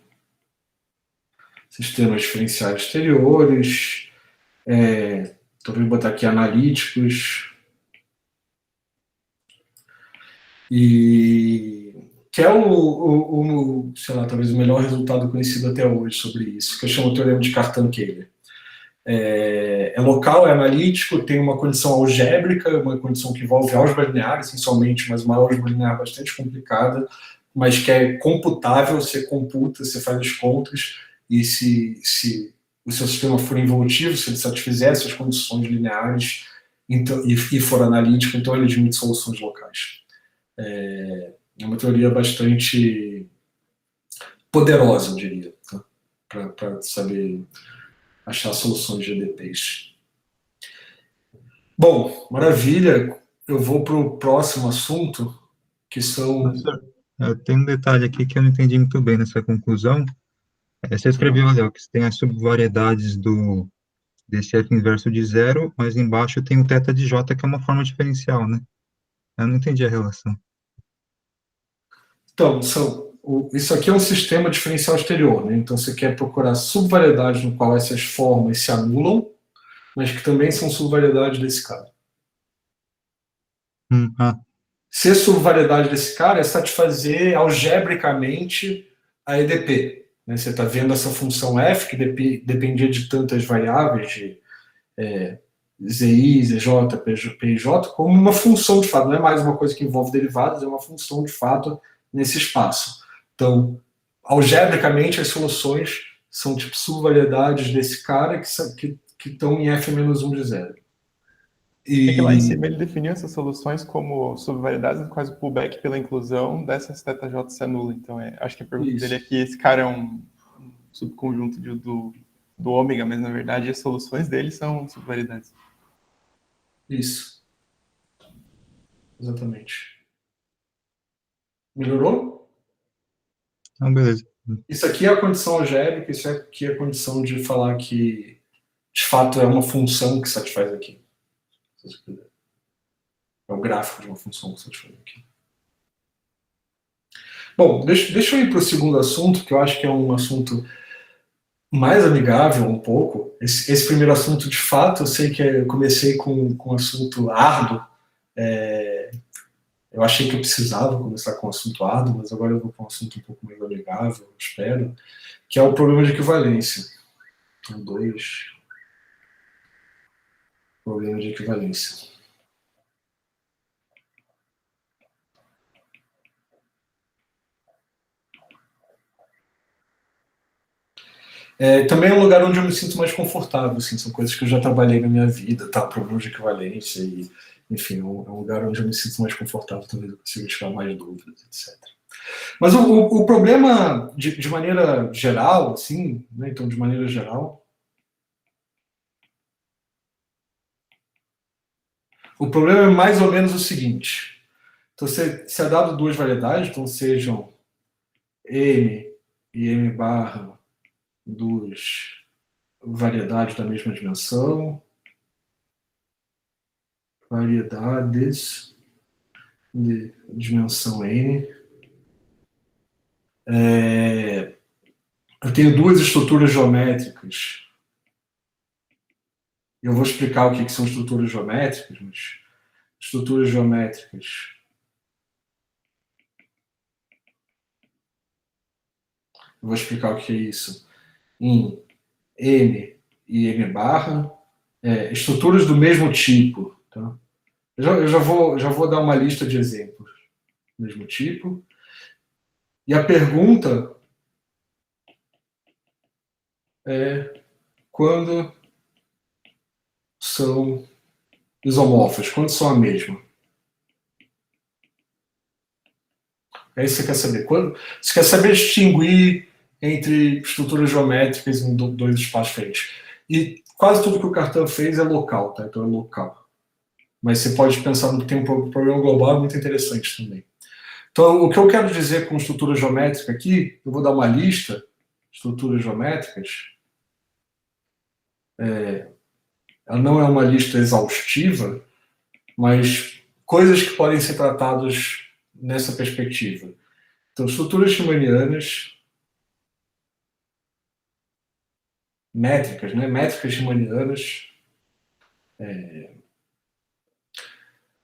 sistemas diferenciais exteriores, talvez botar aqui analíticos, e que é sei lá, talvez o melhor resultado conhecido até hoje sobre isso, que eu chamo de teorema de Cartan-Keiler. É local, é analítico, tem uma condição algébrica, uma condição que envolve álgebra linear, essencialmente, mas uma álgebra linear bastante complicada, mas que é computável, você computa, você faz as contas, e se o seu sistema for involutivo, se ele satisfizer essas condições lineares então, e for analítico, então ele admite soluções locais. É uma teoria bastante poderosa, eu diria, tá? Para saber achar soluções de EDPs. Bom, maravilha. Eu vou para o próximo assunto, que são... Tem um detalhe aqui que eu não entendi muito bem nessa conclusão. Você escreveu, Léo, que tem as subvariedades desse F inverso de zero, mas embaixo tem o θ de J, que é uma forma diferencial, né? Eu não entendi a relação. Então, isso aqui é um sistema diferencial exterior, né? Então você quer procurar subvariedades no qual essas formas se anulam, mas que também são subvariedades desse cara. Ser subvariedade desse cara é satisfazer algebricamente a EDP. Né? Você está vendo essa função f, que dependia de tantas variáveis, de ZI, ZJ, PJ, como uma função de fato. Não é mais uma coisa que envolve derivadas, é uma função de fato nesse espaço. Então, algebricamente, as soluções são tipo subvariedades desse cara que estão em f-1 de 0. É que lá em cima ele definiu essas soluções como subvariedades no quais o pullback pela inclusão dessas θj se anula. Então, acho que a pergunta dele é que esse cara é um subconjunto do ômega, mas na verdade as soluções dele são subvariedades. Isso. Exatamente. Melhorou? Então, beleza. Isso aqui é a condição algébrica, isso aqui é a condição de falar que, de fato, é uma função que satisfaz aqui. É o gráfico de uma função que satisfaz aqui. Bom, deixa eu ir para o segundo assunto, que eu acho que é um assunto mais amigável um pouco. Esse primeiro assunto, de fato, eu sei que eu comecei com um assunto árduo. Eu achei que eu precisava começar com um assunto árduo, mas agora eu vou para um assunto um pouco mais amigável, eu espero, que é o problema de equivalência. Então, 2. Problema de equivalência. Também é um lugar onde eu me sinto mais confortável, assim, são coisas que eu já trabalhei na minha vida, tá? Problema de equivalência e, enfim, é um lugar onde eu me sinto mais confortável, talvez eu consiga tirar mais dúvidas, etc. Mas o problema, de maneira geral, assim, né? Então, de maneira geral, o problema é mais ou menos o seguinte. Então, se é dado duas variedades, então sejam M e M barra, duas variedades da mesma dimensão, variedades de dimensão n. Eu tenho duas estruturas geométricas. Eu vou explicar o que são estruturas geométricas, mas estruturas geométricas eu vou explicar o que é isso em M e M barra, estruturas do mesmo tipo. Tá? Eu já vou dar uma lista de exemplos do mesmo tipo. E a pergunta é quando são isomorfas, quando são a mesma. É isso que você quer saber. Você quer saber distinguir entre estruturas geométricas em dois espaços diferentes. E quase tudo que o Cartan fez é local, tá? Então é local. Mas você pode pensar que tem um problema global muito interessante também. Então, o que eu quero dizer com estrutura geométrica aqui, eu vou dar uma lista de estruturas geométricas. Ela não é uma lista exaustiva, mas coisas que podem ser tratadas nessa perspectiva. Então, estruturas riemannianas, métricas, né? Métricas riemannianas,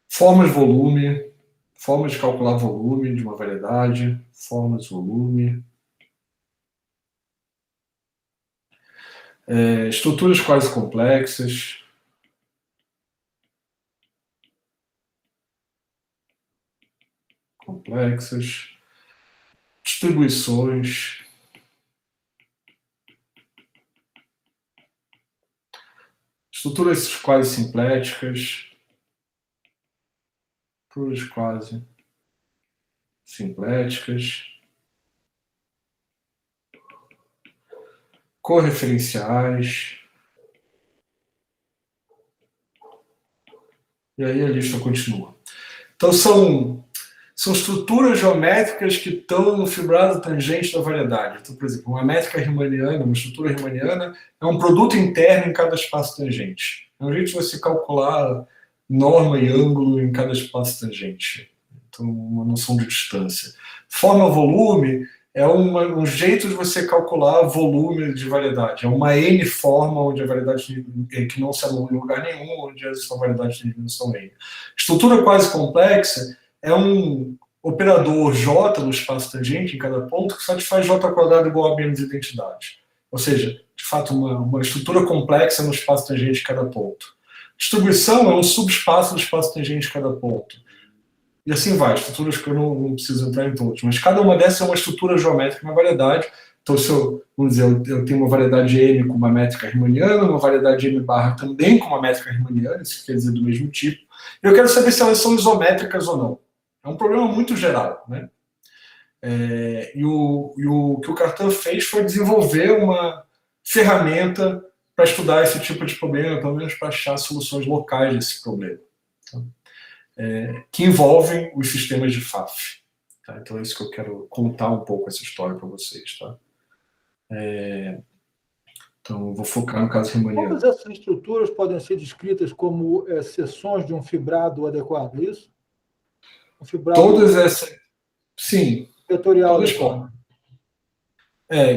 formas de volume, formas de calcular volume de uma variedade, formas de volume, estruturas quase complexas, distribuições, estruturas quase simpléticas, estruturas quase simpléticas, correferenciais, e aí a lista continua. Então são estruturas geométricas que estão no fibrado tangente da variedade. Então, por exemplo, uma métrica riemanniana, uma estrutura riemanniana, é um produto interno em cada espaço tangente. É um jeito de você calcular norma e ângulo em cada espaço tangente. Então, uma noção de distância. Forma-volume é um jeito de você calcular volume de variedade. É uma n-forma onde a variedade que não se anula em lugar nenhum, onde essa variedade tem dimensão n. Estrutura quase complexa é um operador J no espaço tangente, em cada ponto, que satisfaz J² igual a menos identidade. Ou seja, de fato, uma estrutura complexa no espaço tangente de cada ponto. Distribuição é um subespaço no espaço tangente de cada ponto. E assim vai, estruturas que eu não preciso entrar em todos. Mas cada uma dessas é uma estrutura geométrica, uma variedade, Então, se eu, vamos dizer, eu tenho uma variedade M com uma métrica riemanniana, uma variedade M barra também com uma métrica riemanniana, isso quer dizer do mesmo tipo, eu quero saber se elas são isométricas ou não. É um problema muito geral, né? E o que o Cartan fez foi desenvolver uma ferramenta para estudar esse tipo de problema, pelo menos para achar soluções locais desse problema, tá? Que envolvem os sistemas de Pfaff. Tá? Então é isso que eu quero contar um pouco essa história para vocês. Tá? Então eu vou focar no caso riemanniano. Todas essas estruturas podem ser descritas como seções de um fibrado adequado, é isso? Um fibrado Todas essas, sim, vetorial todas adequado.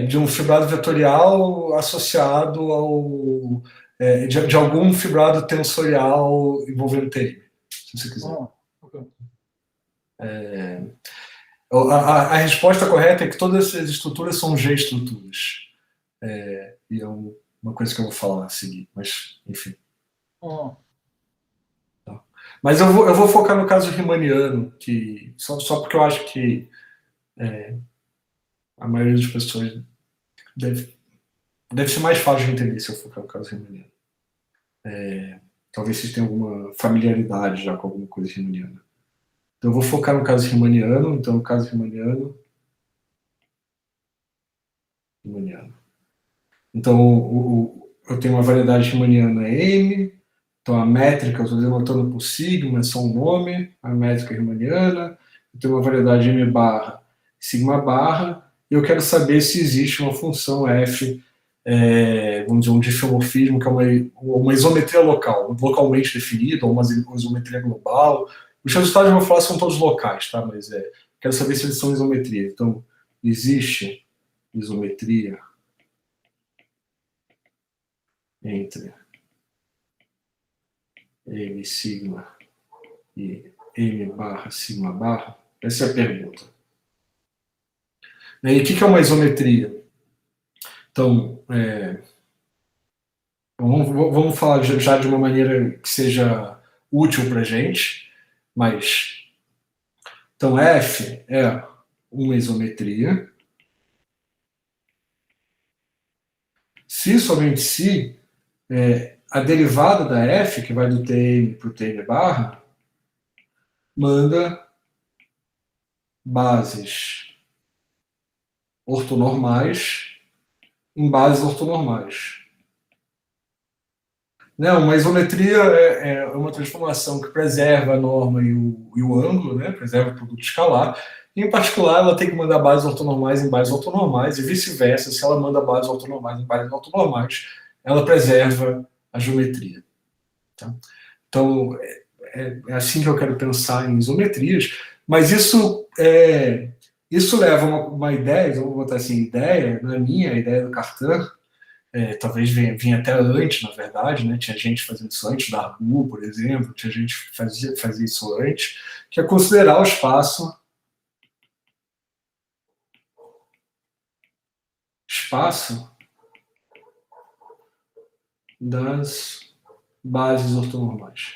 de um fibrado vetorial associado ao de algum fibrado tensorial envolvendo TM, se você quiser. Ok. A resposta correta é que todas essas estruturas são G-estruturas. E é uma coisa que eu vou falar a seguir, mas enfim. Mas eu vou focar no caso riemanniano, que só porque eu acho que a maioria das pessoas deve ser mais fácil de entender se eu focar no caso riemanniano. Talvez vocês tenham alguma familiaridade já com alguma coisa riemanniana. Então eu vou focar no caso riemanniano. Então, no caso riemanniano. Então, eu tenho uma variedade riemanniana M. Então, a métrica, eu estou denotando por sigma, é só um nome. A métrica riemanniana. Eu tenho uma variedade M barra, sigma barra. E eu quero saber se existe uma função f, vamos dizer, um difeomorfismo, que é uma isometria local, localmente definida, ou uma isometria global. Os resultados que eu vou falar são todos locais, tá? Mas quero saber se eles são isometria. Então, existe isometria entre M sigma e M barra sigma barra? Essa é a pergunta. E o que é uma isometria? Então, vamos falar já de uma maneira que seja útil para a gente, mas então F é uma isometria se somente se a derivada da F, que vai do Tm para o Tm barra, manda bases ortonormais em bases ortonormais. Uma isometria é uma transformação que preserva a norma e o ângulo, né? Preserva o produto escalar. E, em particular, ela tem que mandar bases ortonormais em bases ortonormais, e vice-versa. Se ela manda bases ortonormais em bases ortonormais, ela preserva a geometria. Tá? Então, é assim que eu quero pensar em isometrias, mas isso leva a uma ideia, vamos botar assim, ideia, não é minha, a ideia do Cartan, talvez vinha até antes, na verdade, né? Tinha gente fazendo isso antes, da Argu, por exemplo, tinha gente que fazia isso antes, que é considerar o espaço das bases ortonormais.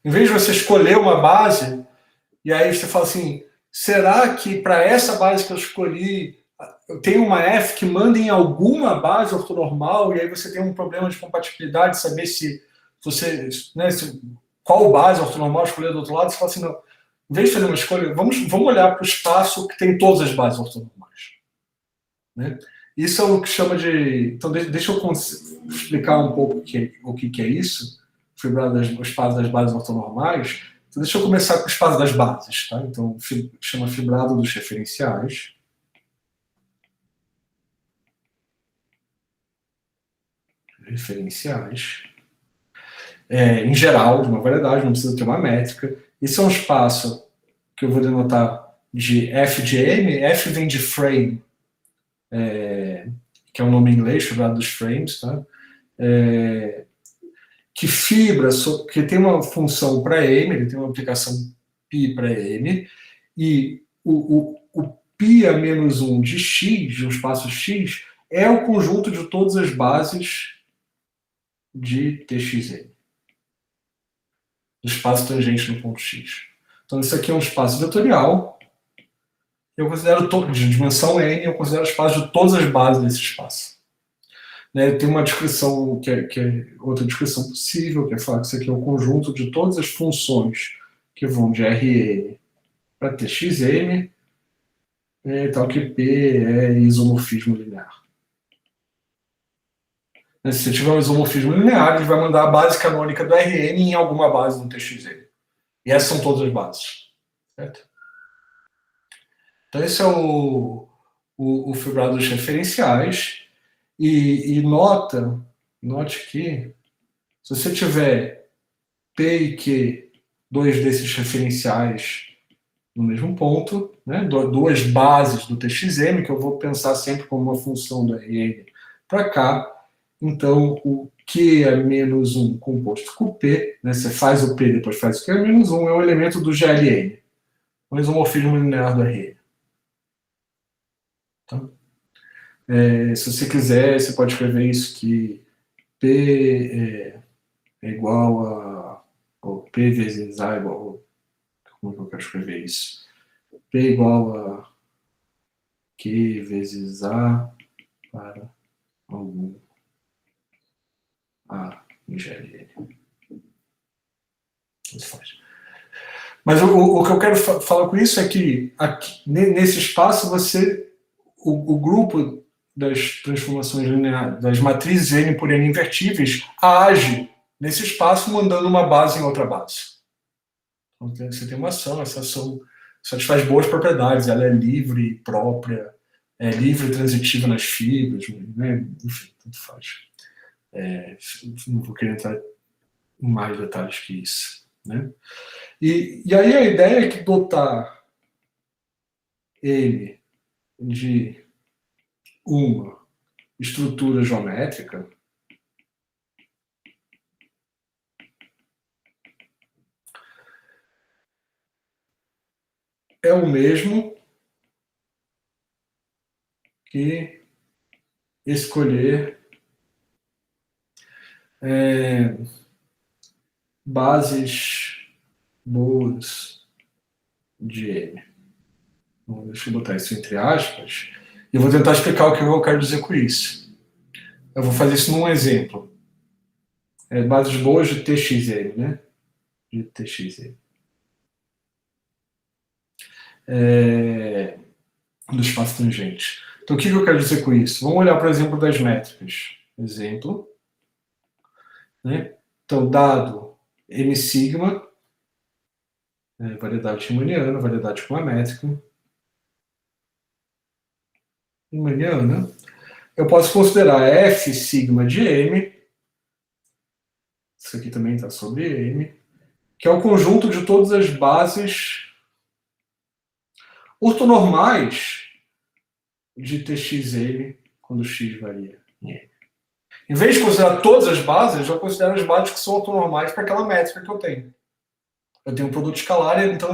Em vez de você escolher uma base, e aí você fala assim, será que para essa base que eu escolhi, eu tenho uma F que manda em alguma base ortonormal, e aí você tem um problema de compatibilidade, saber se você, né, qual base ortonormal escolher do outro lado, você fala assim, não, em vez de fazer uma escolha, vamos olhar para o espaço que tem todas as bases ortonormais. Né? Isso é o que chama de... Então, deixa eu explicar um pouco o que é isso, o espaço das bases ortonormais. Então, deixa eu começar com o espaço das bases. Tá? Então, chama fibrado dos referenciais. Em geral, de uma variedade, não precisa ter uma métrica. Isso é um espaço que eu vou denotar de F de M. F vem de frame, que é um nome em inglês, fibrado dos frames, tá? Que fibra, que tem uma função para M, ele tem uma aplicação π para M, e o π a menos 1 de x, de um espaço x, é o conjunto de todas as bases de Txn, do espaço tangente no ponto x. Então, isso aqui é um espaço vetorial. Eu considero de dimensão n, eu considero o espaço de todas as bases desse espaço. Né, tem uma descrição que é outra descrição possível, que é falar que isso aqui é um conjunto de todas as funções que vão de Rn para Txn, tal que P é isomorfismo linear. Se você tiver um isomorfismo linear, ele vai mandar a base canônica do Rn em alguma base no Txn. E essas são todas as bases. Certo? Então, esse é o fibrado dos referenciais. E note que, se você tiver P e Q, dois desses referenciais no mesmo ponto, né, duas bases do Txm, que eu vou pensar sempre como uma função do Rn para cá, então o Q é menos 1 composto com o P, né, você faz o P, depois faz o Q é menos 1, é um elemento do GLN, um isomorfismo linear do Rn. Então, se você quiser, você pode escrever isso que P é igual a... ou P vezes A igual... Como é que eu quero escrever isso? P igual a Q vezes A para algum A em GLN. Isso faz. Mas o que eu quero falar com isso é que aqui, nesse espaço o grupo das transformações lineares, das matrizes N por N invertíveis, age nesse espaço mandando uma base em outra base. Então, você tem uma ação, essa ação satisfaz boas propriedades, ela é livre, própria, é livre e transitiva nas fibras, né? Enfim, tudo faz. Não vou querer entrar em mais detalhes que isso. Né? E aí a ideia é que dotar ele de uma estrutura geométrica é o mesmo que escolher bases boas de M. Então, deixa eu botar isso entre aspas. E eu vou tentar explicar o que eu quero dizer com isso. Eu vou fazer isso num exemplo. Bases boas de Txm, né? De Txm. Do espaço tangente. Então, o que eu quero dizer com isso? Vamos olhar para o exemplo das métricas. Exemplo. Né? Então, dado M sigma, variedade riemanniana, variedade com a métrica riemanniana, eu posso considerar F sigma de M, isso aqui também está sobre M, que é o conjunto de todas as bases ortonormais de Txm quando x varia em M. Em vez de considerar todas as bases, eu considero as bases que são ortonormais para aquela métrica que eu tenho. Eu tenho um produto escalar, então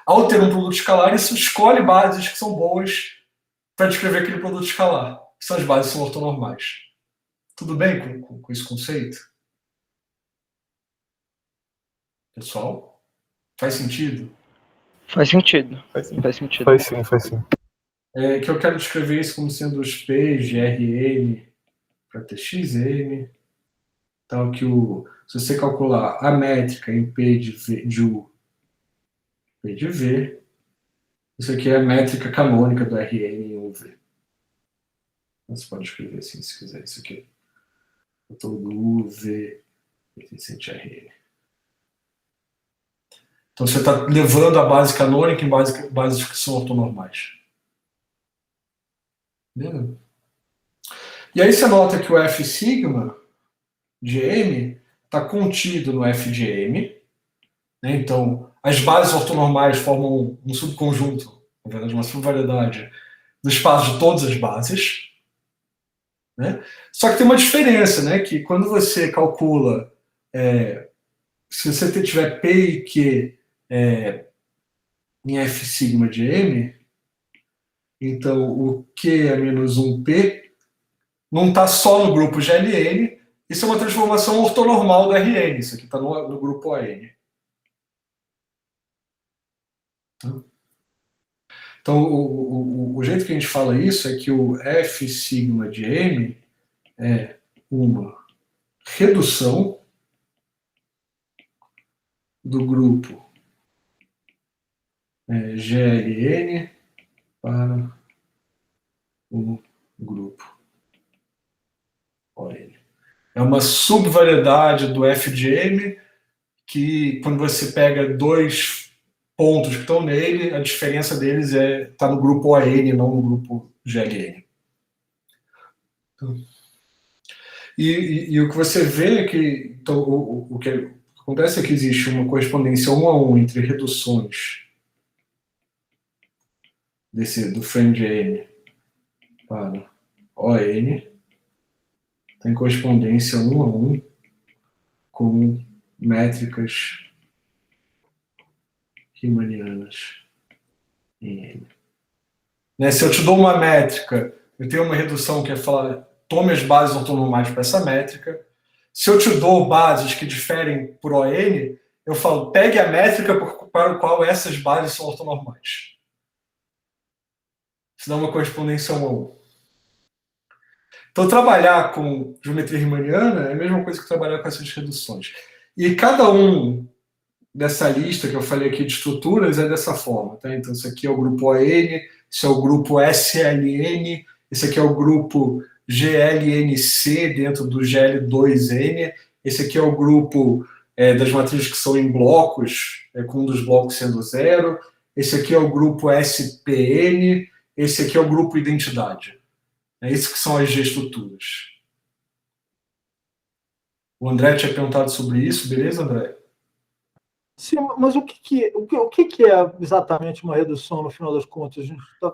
ao ter um produto escalar, isso escolhe bases que são boas para descrever aquele produto escalar, que são as bases que são ortonormais. Tudo bem com esse conceito? Pessoal? Faz sentido? Faz sentido. Faz sim. Faz sentido. Faz sim, faz sim. Que eu quero descrever isso como sendo os P's de Rn para Txm. Então, se você calcular a métrica em P de U, P de V, isso aqui é a métrica canônica do Rn em UV. Você pode escrever assim, se quiser, isso aqui. Todo UV pertencente a Rn. Então, você está levando a base canônica em bases que são ortonormais. Entendeu? E aí você nota que o F sigma de M está contido no F de M. Né? Então, as bases ortonormais formam um subconjunto, na verdade, uma subvariedade do espaço de todas as bases. Né? Só que tem uma diferença, né? Que quando você calcula, se você tiver P e Q em F sigma de M, então o Q é menos 1P, não está só no grupo GLN, isso é uma transformação ortonormal do Rn, isso aqui está no grupo AN. Então, o jeito que a gente fala isso é que o F sigma de M é uma redução do grupo GLN para o grupo ON. É uma subvariedade do F de M que, quando você pega dois pontos que estão nele, a diferença deles está no grupo ON, não no grupo GLN. E o que você vê é que, então, o que acontece é que existe uma correspondência 1 a 1 entre reduções do frame de M para ON, tem correspondência 1 a 1 com métricas riemannianas em M. Né? Se eu te dou uma métrica, eu tenho uma redução que é falar, tome as bases ortonormais para essa métrica. Se eu te dou bases que diferem por ON, eu falo, pegue a métrica para a qual essas bases são ortonormais. Isso dá uma correspondência 1 a 1. Então, trabalhar com geometria riemanniana é a mesma coisa que trabalhar com essas reduções. E cada um dessa lista que eu falei aqui de estruturas é dessa forma. Tá? Então, esse aqui é o grupo ON, esse é o grupo SLN, esse aqui é o grupo GLNC dentro do GL2N, esse aqui é o grupo das matrizes que são em blocos, com um dos blocos sendo 0, esse aqui é o grupo SPN, esse aqui é o grupo identidade. É isso que são as G-estruturas. O André tinha perguntado sobre isso, beleza, André? Sim, mas o que é exatamente uma redução, no final das contas?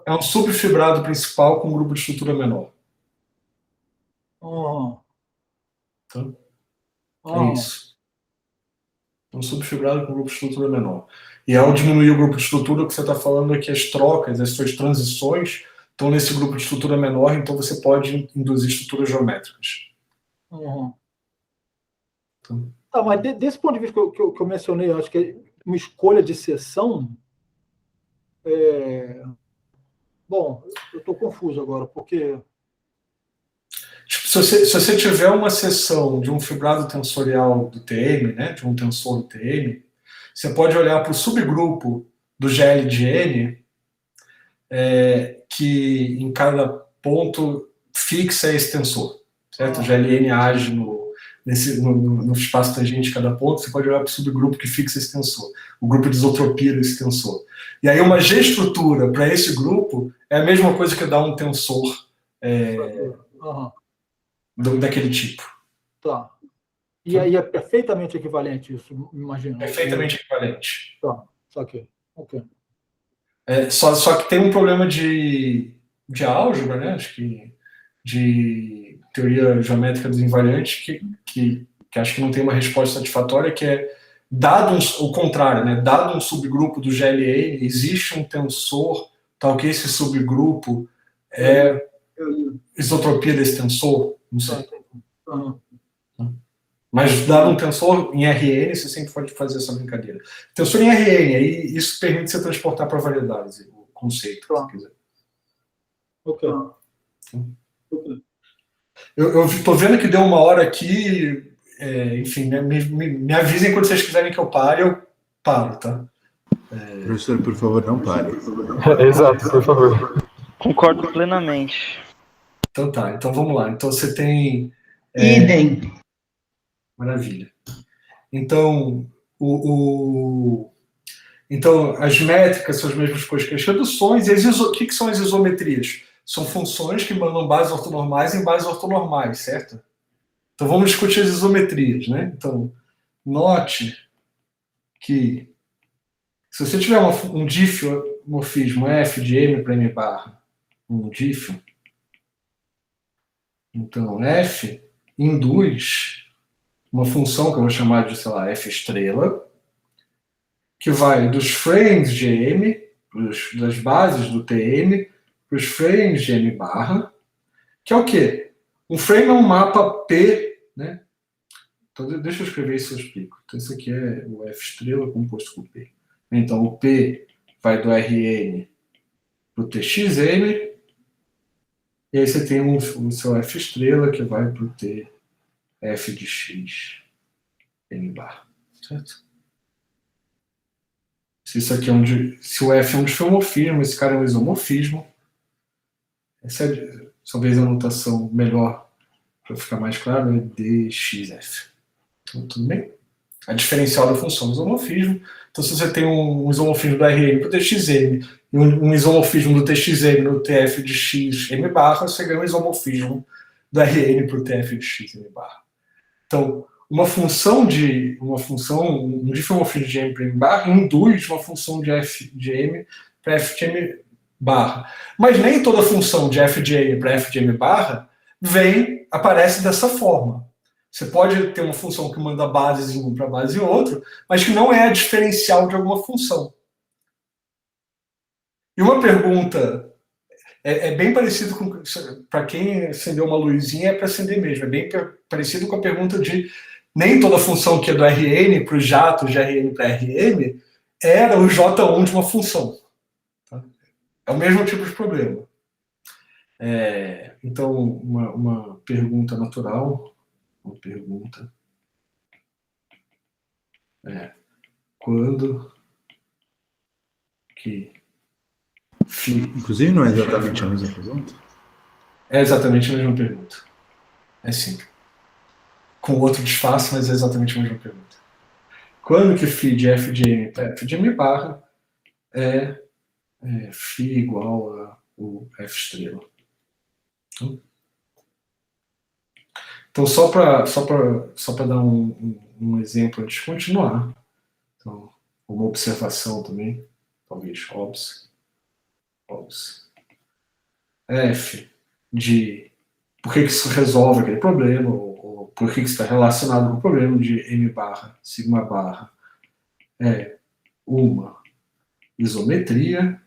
É um subfibrado principal com um grupo de estrutura menor. Então, é isso. É um subfibrado com um grupo de estrutura menor. E ao diminuir o grupo de estrutura, o que você está falando é que as trocas, as suas transições, estão nesse grupo de estrutura menor, então você pode induzir estruturas geométricas. Então, mas desse ponto de vista que eu mencionei, eu acho que é uma escolha de seção. Bom, eu estou confuso agora, porque... Tipo, se você tiver uma seção de um fibrado tensorial do TM, né, de um tensor do TM, você pode olhar para o subgrupo do GL de N, que em cada ponto fixa esse tensor, certo? O GLN age no espaço tangente de cada ponto, você pode olhar para o subgrupo que fixa esse tensor, o grupo de isotropia desse tensor. E aí uma G-estrutura para esse grupo é a mesma coisa que dar um tensor daquele tipo. Tá. E aí é perfeitamente equivalente isso, imagino. Perfeitamente equivalente. Tá, ok. Só que tem um problema de álgebra, né? Acho que de teoria geométrica dos invariantes que acho que não tem uma resposta satisfatória, que é, dado o contrário, né? Dado um subgrupo do GLN, existe um tensor tal que esse subgrupo é isotropia desse tensor? Não sei. Mas dado um tensor em Rn, você sempre pode fazer essa brincadeira. Tensor em Rn, aí isso permite você transportar para variedades, o conceito, se você quiser. Ok. Eu estou vendo que deu uma hora aqui, enfim, né, me avisem quando vocês quiserem que eu pare, eu paro, tá? Professor, por favor, não pare. Exato, por favor. Concordo plenamente. Então tá, então vamos lá. Então você tem... Idem. Maravilha. Então, então, as métricas são as mesmas coisas que as reduções. E o que são as isometrias? São funções que mandam bases ortonormais em bases ortonormais, certo? Então, vamos discutir as isometrias, né? Então, note que se você tiver um difeomorfismo F de M para M barra, um difeo, então F induz uma função que eu vou chamar de, sei lá, F estrela, que vai dos frames de M, das bases do TM, para os frames de M barra, que é o quê? Um frame é um mapa P, né? Então, deixa eu escrever isso e eu explico. Então, isso aqui é o F estrela composto por P. Então, o P vai do Rn para o Txm, e aí você tem o seu F estrela que vai para o Tf de x m bar, certo? Se isso aqui se o F é um disfomorfismo, esse cara é um isomorfismo, essa é talvez a notação melhor para ficar mais claro, é dxf. Então, tudo bem? A diferencial da função do isomorfismo. Então, se você tem um isomorfismo do Rn para o Txm e um isomorfismo do Txm no Tf de x m barra, você ganha um isomorfismo do Rn para o Tf de x m barra. Então, um difeomorfismo de m para m barra induz uma função de f de m para f de m barra. Mas nem toda função de f de m para f de m barra aparece dessa forma. Você pode ter uma função que manda bases em um para base em outro, mas que não é a diferencial de alguma função. E uma pergunta é bem parecido com... Para quem acendeu uma luzinha, é para acender mesmo. É bem parecido com a pergunta de nem toda função que é do Rn para os jatos de Rn para Rm era o J1 de uma função. Tá? É o mesmo tipo de problema. Então, uma pergunta natural... Uma pergunta quando que Inclusive, não é exatamente a mesma pergunta? É exatamente a mesma pergunta. É sim. Com outro disfarce, mas é exatamente a mesma pergunta. Quando que φ de f de m para f de m barra é φ igual a o f estrela? Então, só para dar um exemplo antes de continuar, então, uma observação também, talvez, obs, f de por que isso resolve aquele problema, ou por que isso está relacionado com o problema de m barra, sigma barra, é uma isometria.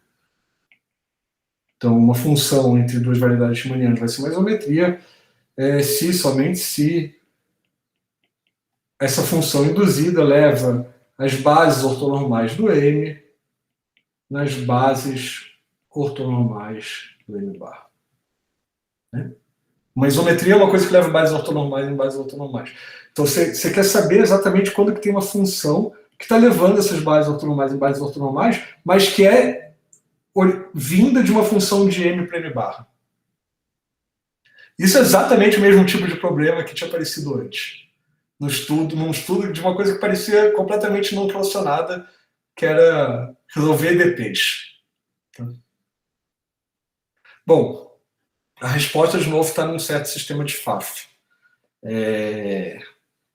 Então, uma função entre duas variedades riemannianas vai ser uma isometria, somente se essa função induzida leva as bases ortonormais do M nas bases ortonormais do M bar. Né? Uma isometria é uma coisa que leva bases ortonormais em bases ortonormais. Então, você quer saber exatamente quando que tem uma função que está levando essas bases ortonormais em bases ortonormais, mas que é vinda de uma função de M para M barra. Isso é exatamente o mesmo tipo de problema que tinha aparecido antes. Num estudo de uma coisa que parecia completamente não relacionada, que era resolver EDPs. Bom, a resposta, de novo, está num certo sistema de Pfaff.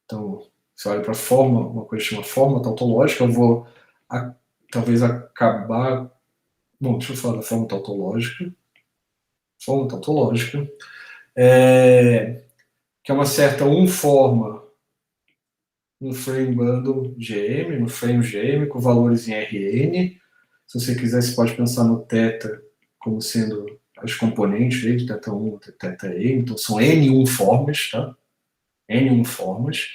Então, você olha para a forma, uma coisa que chama forma tautológica, eu vou talvez acabar... Bom, deixa eu falar da forma tautológica. Forma tautológica, que é uma certa forma no frame bundle GM, no frame GM, com valores em Rn. Se você quiser, você pode pensar no θ como sendo as componentes aí, de θ1 até θn, então são N1 formas, tá? N1 formas.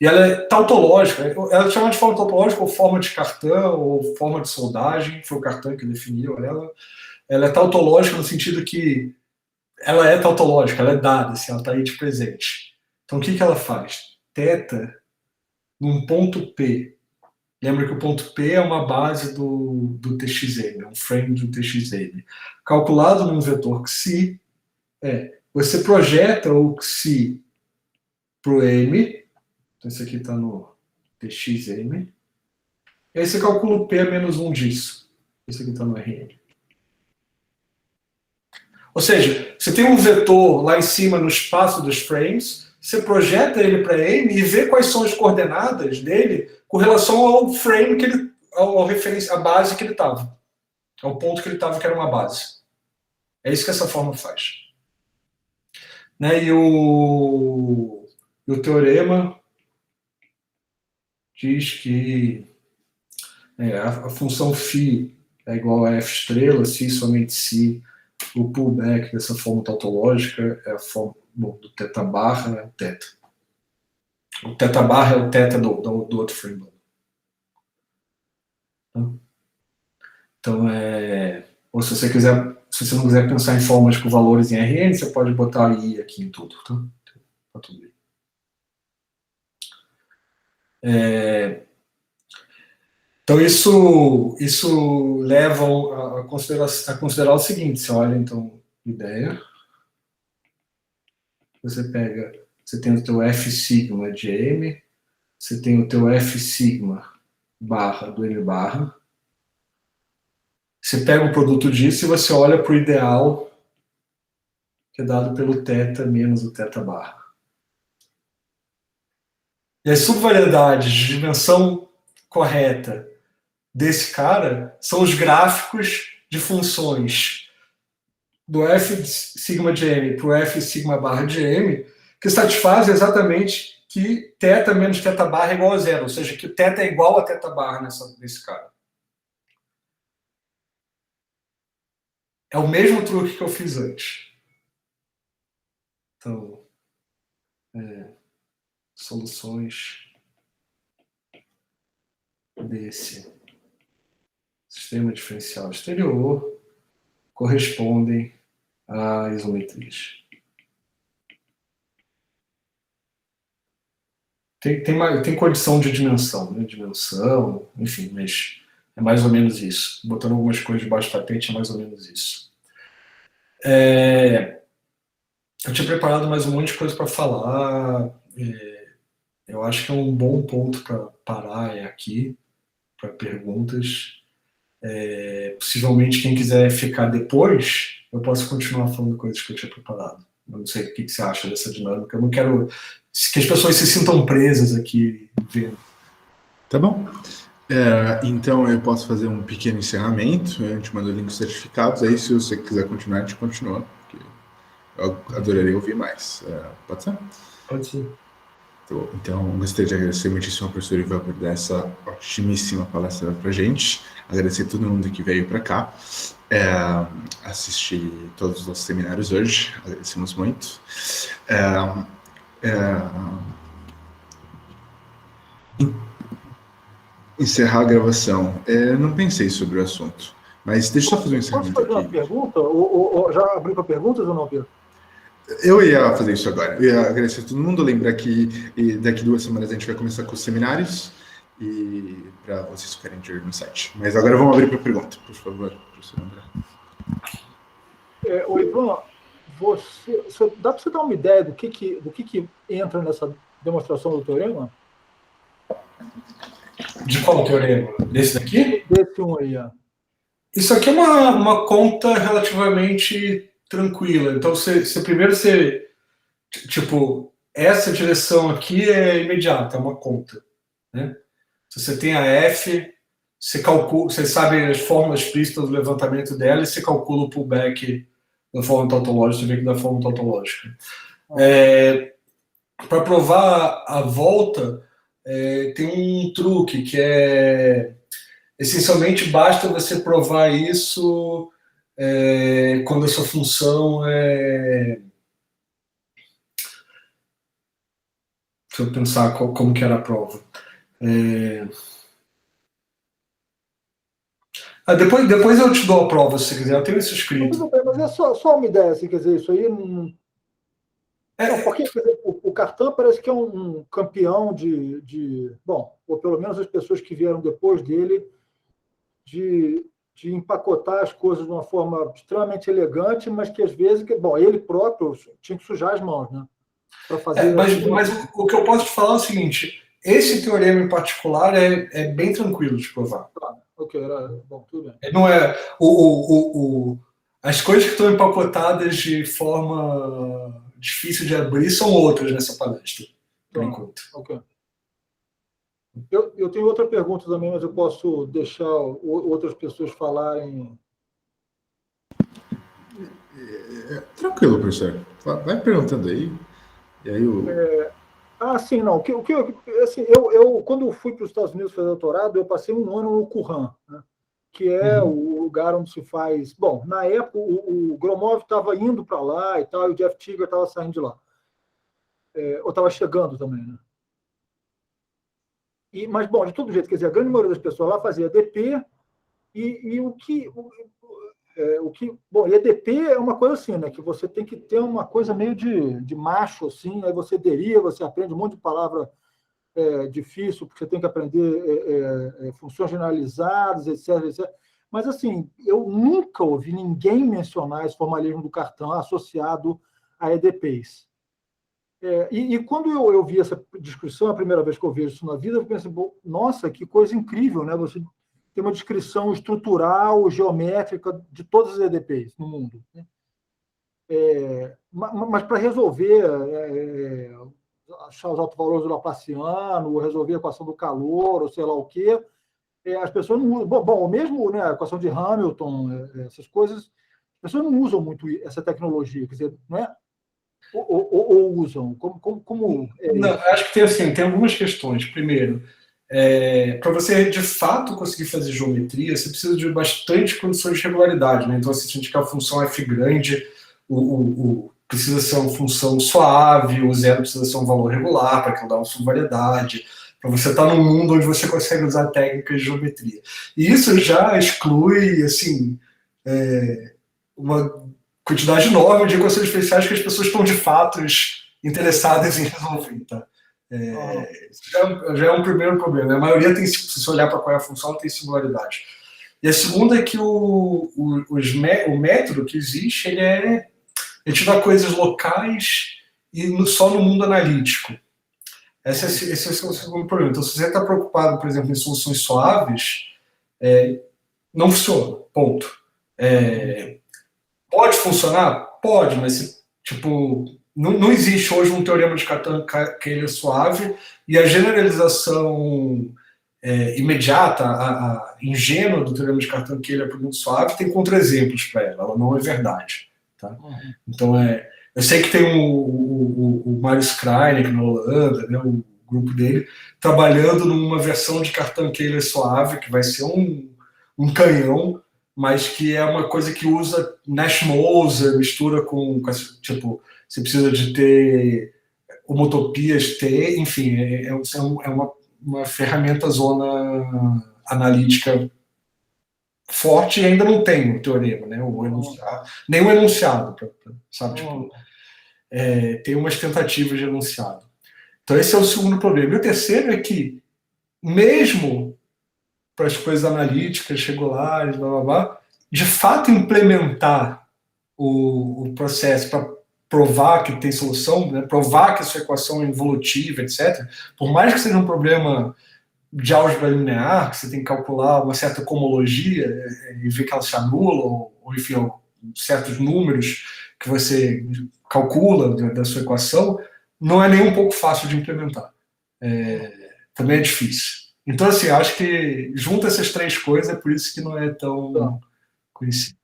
E ela é tautológica, ela chama de forma tautológica, ou forma de cartão, ou forma de soldagem, foi o cartão que definiu ela. Ela é tautológica no sentido que ela é tautológica, ela é dada, assim, ela está aí de presente. Então, o que ela faz? Θ num ponto P. Lembra que o ponto P é uma base do Txm, é um frame do Txm. Calculado num vetor xi, você projeta o xi para o M, então esse aqui está no Txm, e aí você calcula o P a menos 1 disso. Esse aqui está no Rn. Ou seja, você tem um vetor lá em cima no espaço dos frames, você projeta ele para M e vê quais são as coordenadas dele com relação ao frame que ele, a base que ele estava, ao ponto que ele estava, que era uma base. É isso que essa forma faz. Né? E o teorema diz que a função φ é igual a f estrela, se somente se o pullback dessa forma tautológica é a forma do θ barra, é o θ. O θ barra é o θ do outro frame. Então, ou se você não quiser pensar em fórmulas com valores em Rn, você pode botar I aqui em tudo, tá? Tá tudo bem. Então, isso leva a considerar o seguinte: você olha, então, ideia, você tem o teu F sigma de M, você tem o teu F sigma barra do M barra, você pega o produto disso e você olha para o ideal, que é dado pelo θ menos o θ barra. E as subvariedades de dimensão correta desse cara são os gráficos de funções do F sigma de M para o F sigma barra de M, que satisfazem exatamente que θ menos θ barra é igual a zero, ou seja, que o θ é igual a θ barra nesse cara. É o mesmo truque que eu fiz antes. Então, soluções desse sistema diferencial exterior correspondem a isometrias. Tem condição de dimensão, né? Dimensão, enfim, mas é mais ou menos isso. Botando algumas coisas debaixo do tapete, é mais ou menos isso. Eu tinha preparado mais um monte de coisa para falar. Eu acho que é um bom ponto para parar aqui, para perguntas. Possivelmente, quem quiser ficar depois, eu posso continuar falando coisas que eu tinha preparado. Eu não sei o que você acha dessa dinâmica. Eu não quero que as pessoas se sintam presas aqui vendo. Tá bom. Então eu posso fazer um pequeno encerramento. A gente manda o link dos certificados. Aí, se você quiser continuar, a gente continua. Porque eu adoraria ouvir mais. Pode ser? Pode ser. Então, gostaria de agradecer muitíssimo ao professor Ivan por dar essa otimíssima palestra para a gente. Agradecer a todo mundo que veio para cá. Assistir todos os nossos seminários hoje. Agradecemos muito. Encerrar a gravação. Não pensei sobre o assunto, mas deixa eu só fazer um encerramento aqui. Posso fazer uma pergunta? Ou já abriu para perguntas ou não, Pedro? Eu ia fazer isso agora. Eu ia agradecer a todo mundo. Lembrar que daqui 2 semanas a gente vai começar com os seminários e para vocês ficarem de olho no site. Mas agora vamos abrir para pergunta, por favor, professor André. Ivan, dá para você dar uma ideia do que entra nessa demonstração do teorema? De qual teorema? Desse daqui? Desse um aí, Isso aqui é uma conta relativamente tranquila. Então, primeiro tipo, essa direção aqui é imediata, é uma conta, né? Se você tem a F, você sabe as fórmulas explícitas do levantamento dela e você calcula o pullback da forma tautológica, você vê que da forma tautológica. Para provar a volta, tem um truque que essencialmente basta você provar isso quando a sua função Deixa eu pensar como que era a prova. Depois eu te dou a prova, se você quiser. Eu tenho isso escrito. Mas é só uma ideia, assim, quer dizer, isso aí não... porque o Cartan parece que é um campeão bom, ou pelo menos as pessoas que vieram depois dele, de empacotar as coisas de uma forma extremamente elegante, mas que às vezes, ele próprio tinha que sujar as mãos, né? Para fazer. Mas o que eu posso te falar é o seguinte: esse teorema em particular é bem tranquilo de provar. Ok, bom, tudo bem. Não é as coisas que estão empacotadas de forma difícil de abrir são outras nessa palestra, por enquanto. Ok. Eu tenho outra pergunta também, mas eu posso deixar outras pessoas falarem. Tranquilo, professor. Vai perguntando aí. E aí sim, não. Eu quando eu fui para os Estados Unidos fazer doutorado, eu passei um ano no Curran, né, que é o lugar onde se faz... Bom, na época, o Gromov estava indo para lá e tal, e o Jeff Tiger estava saindo de lá. Ou estava chegando também, né? Mas, bom, de todo jeito, quer dizer, a grande maioria das pessoas lá fazia DP E bom, EDP é uma coisa assim, né? Que você tem que ter uma coisa meio de macho, assim, aí você deriva, você aprende um monte de palavra difícil, porque você tem que aprender funções generalizadas, etc, etc. Mas, assim, eu nunca ouvi ninguém mencionar esse formalismo do cartão associado a EDPs. E quando eu vi essa descrição, a primeira vez que eu vejo isso na vida, eu pensei, nossa, que coisa incrível, né? Você tem uma descrição estrutural, geométrica de todas as EDPs no mundo. Né? Mas para resolver, achar os autovalores do Laplaciano, resolver a equação do calor, ou sei lá o quê, as pessoas não usam. Bom, mesmo, né, a equação de Hamilton, essas coisas, as pessoas não usam muito essa tecnologia, quer dizer, não é? Ou usam? Como não, acho que tem algumas questões. Primeiro, para você de fato conseguir fazer geometria, você precisa de bastante condições de regularidade, né? Então, você sente que a função f grande precisa ser uma função suave, o zero precisa ser um valor regular para calcular uma subvariedade, para você estar num mundo onde você consegue usar técnicas de geometria. E isso já exclui, assim, uma quantidade enorme de equações diferenciais que as pessoas estão de fato interessadas em resolver, tá? Isso já é um primeiro problema. A maioria tem, se você olhar para qual é a função, tem singularidade. E a segunda é que o método que existe, ele te dá coisas locais e só no mundo analítico. Esse é o segundo problema. Então, se você está preocupado, por exemplo, em soluções suaves, não funciona, ponto. Pode funcionar? Pode, mas tipo, não existe hoje um teorema de Cartan-Keiler suave, e a generalização imediata, ingênua do teorema de Cartan-Keiler para o mundo suave tem contra-exemplos para ela não é verdade. Tá? Então, eu sei que tem o Marius Kreinek na Holanda, né, o grupo dele, trabalhando numa versão de Cartan-Keiler suave, que vai ser um canhão, mas que é uma coisa que usa Nash-Moser, mistura com tipo, você precisa de ter homotopias, enfim, é uma ferramenta zona analítica forte, e ainda não tem o teorema, né? Nem o enunciado, sabe? Tipo, tem umas tentativas de enunciado. Então esse é o segundo problema. E o terceiro é que, mesmo para as coisas analíticas, regulares, blá, blá, blá, de fato implementar o processo para provar que tem solução, né? Provar que a sua equação é involutiva, etc., por mais que seja um problema de álgebra linear, que você tem que calcular uma certa cohomologia e ver que ela se anula, ou enfim, certos números que você calcula da sua equação, não é nem um pouco fácil de implementar. Também é difícil. Então, assim, acho que junta essas três coisas, é por isso que não é tão conhecido.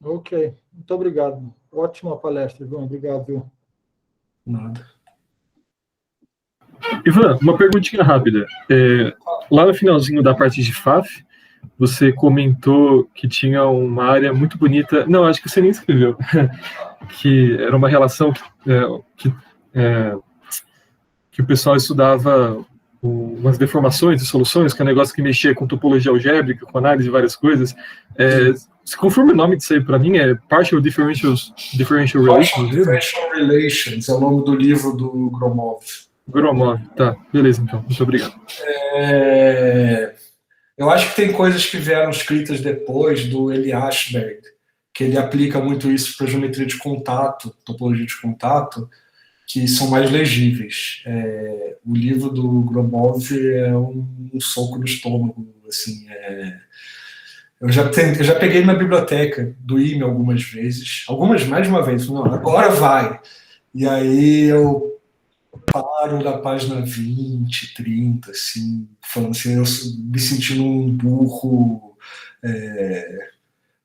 Ok, muito obrigado. Ótima palestra, Ivan. Obrigado. Nada. Ivan, uma perguntinha rápida. Lá no finalzinho da parte de FAF, você comentou que tinha uma área muito bonita. Não, acho que você nem escreveu. Que era uma relação que o pessoal estudava umas deformações e soluções, que é um negócio que mexia com topologia algébrica, com análise de várias coisas. Se confirma o nome disso aí para mim, é Partial Differential Relations. Partial Differential Relations é o nome do livro do Gromov. Gromov, tá, beleza então, muito obrigado. Eu acho que tem coisas que vieram escritas depois do Eli Ashberg, que ele aplica muito isso para geometria de contato, topologia de contato, que são mais legíveis. O livro do Gromov é um soco no estômago, assim. Eu já peguei na biblioteca do IME algumas vezes, mais de uma vez, não, agora vai. E aí eu paro da página 20, 30, assim, falando assim, eu me sentindo um burro,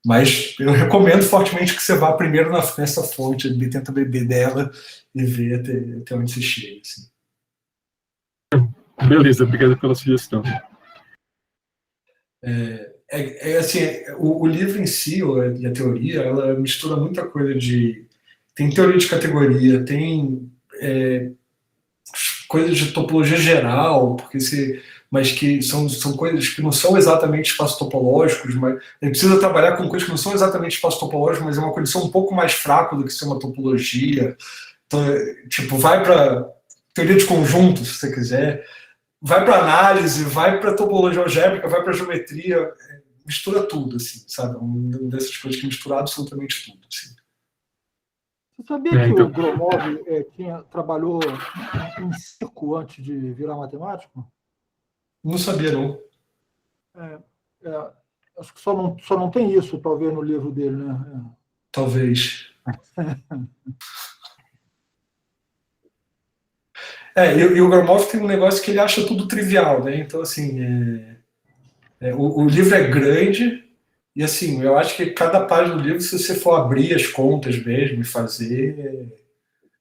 mas eu recomendo fortemente que você vá primeiro nessa fonte, tenta beber dela e ver até onde você chega. Assim. Beleza, obrigado pela sugestão. Assim, o livro em si, e a teoria, ela mistura muita coisa tem teoria de categoria, tem coisas de topologia geral, porque mas que são coisas que não são exatamente espaços topológicos, mas ele precisa trabalhar com coisas que não são exatamente espaços topológicos, mas é uma condição um pouco mais fraca do que ser uma topologia. Então, tipo, vai para teoria de conjuntos, se você quiser, vai para análise, vai para topologia algébrica, vai para geometria, mistura tudo, assim, sabe? Uma dessas coisas que mistura absolutamente tudo, assim. Você sabia que o Gromov trabalhou em circo antes de virar matemático? Não sabia, não. Acho que só não tem isso, talvez, no livro dele, né? Talvez. E o Gromov tem um negócio que ele acha tudo trivial, né? Então, assim, o livro é grande e, assim, eu acho que cada página do livro, se você for abrir as contas mesmo e fazer,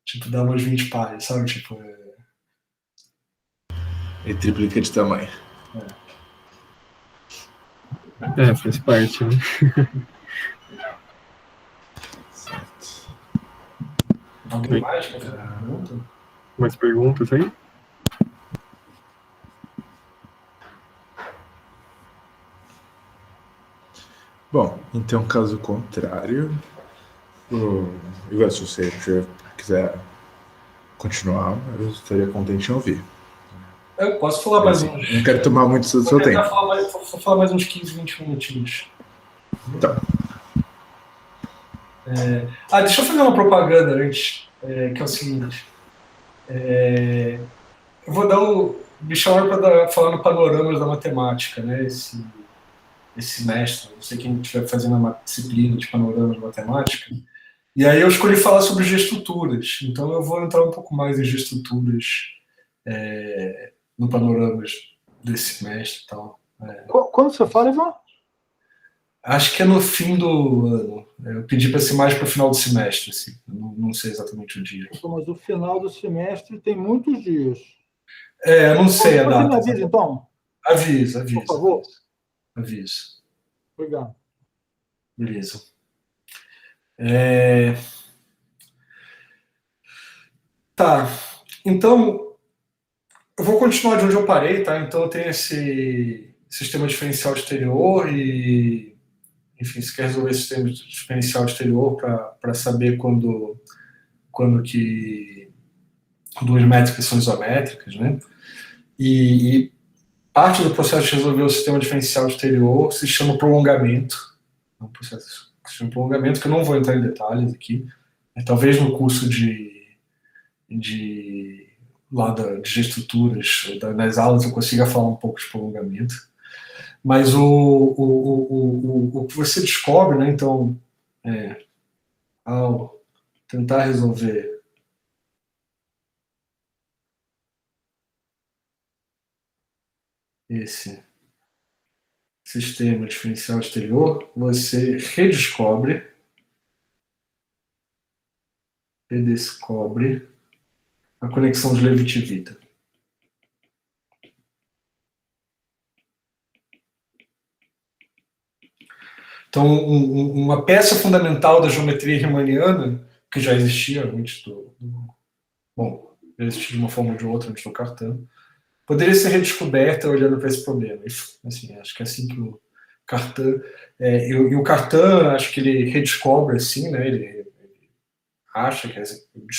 tipo, dá umas 20 páginas, sabe? Tipo, E triplica de tamanho. Faz parte, né? Certo. alguém mais quer fazer uma pergunta? Mais perguntas aí? Bom, então, caso contrário, Igor, se você quiser continuar, eu estaria contente em ouvir. Eu posso falar mais uns. Não quero tomar muito do seu tempo. Vou falar mais uns 15, 20 minutinhos. Tá. Deixa eu fazer uma propaganda antes, que é o seguinte. Eu vou dar me chamaram para falar no Panoramas da Matemática, né? Esse semestre, não sei quem estiver fazendo uma disciplina de Panoramas da Matemática. E aí eu escolhi falar sobre G-estruturas. Então eu vou entrar um pouco mais em G-estruturas no Panoramas desse semestre e tal. Quando você fala, Ivan? Acho que é no fim do ano. Eu pedi para ser mais para o final do semestre, assim. Não sei exatamente o dia. Mas o final do semestre tem muitos dias. Eu não sei a data. Você me avisa, então? Avisa. Por favor. Avisa. Obrigado. Beleza. Tá. Então, eu vou continuar de onde eu parei, tá? Então, eu tenho esse sistema diferencial exterior e, enfim, se quer resolver esse sistema diferencial exterior para saber quando que duas métricas são isométricas, né? E parte do processo de resolver o sistema diferencial exterior se chama prolongamento. É um processo que se chama prolongamento, que eu não vou entrar em detalhes aqui. Talvez no curso de G-estruturas, nas aulas eu consiga falar um pouco de prolongamento. Mas o que você descobre, né, então, ao tentar resolver esse sistema diferencial exterior, você redescobre a conexão de Levi-Civita. Então, uma peça fundamental da geometria riemanniana, que já existia antes já existia de uma forma ou de outra antes do Cartan, poderia ser redescoberta olhando para esse problema. Assim, acho que é assim que o Cartan... e o Cartan, acho que ele redescobre assim, né? Ele acha,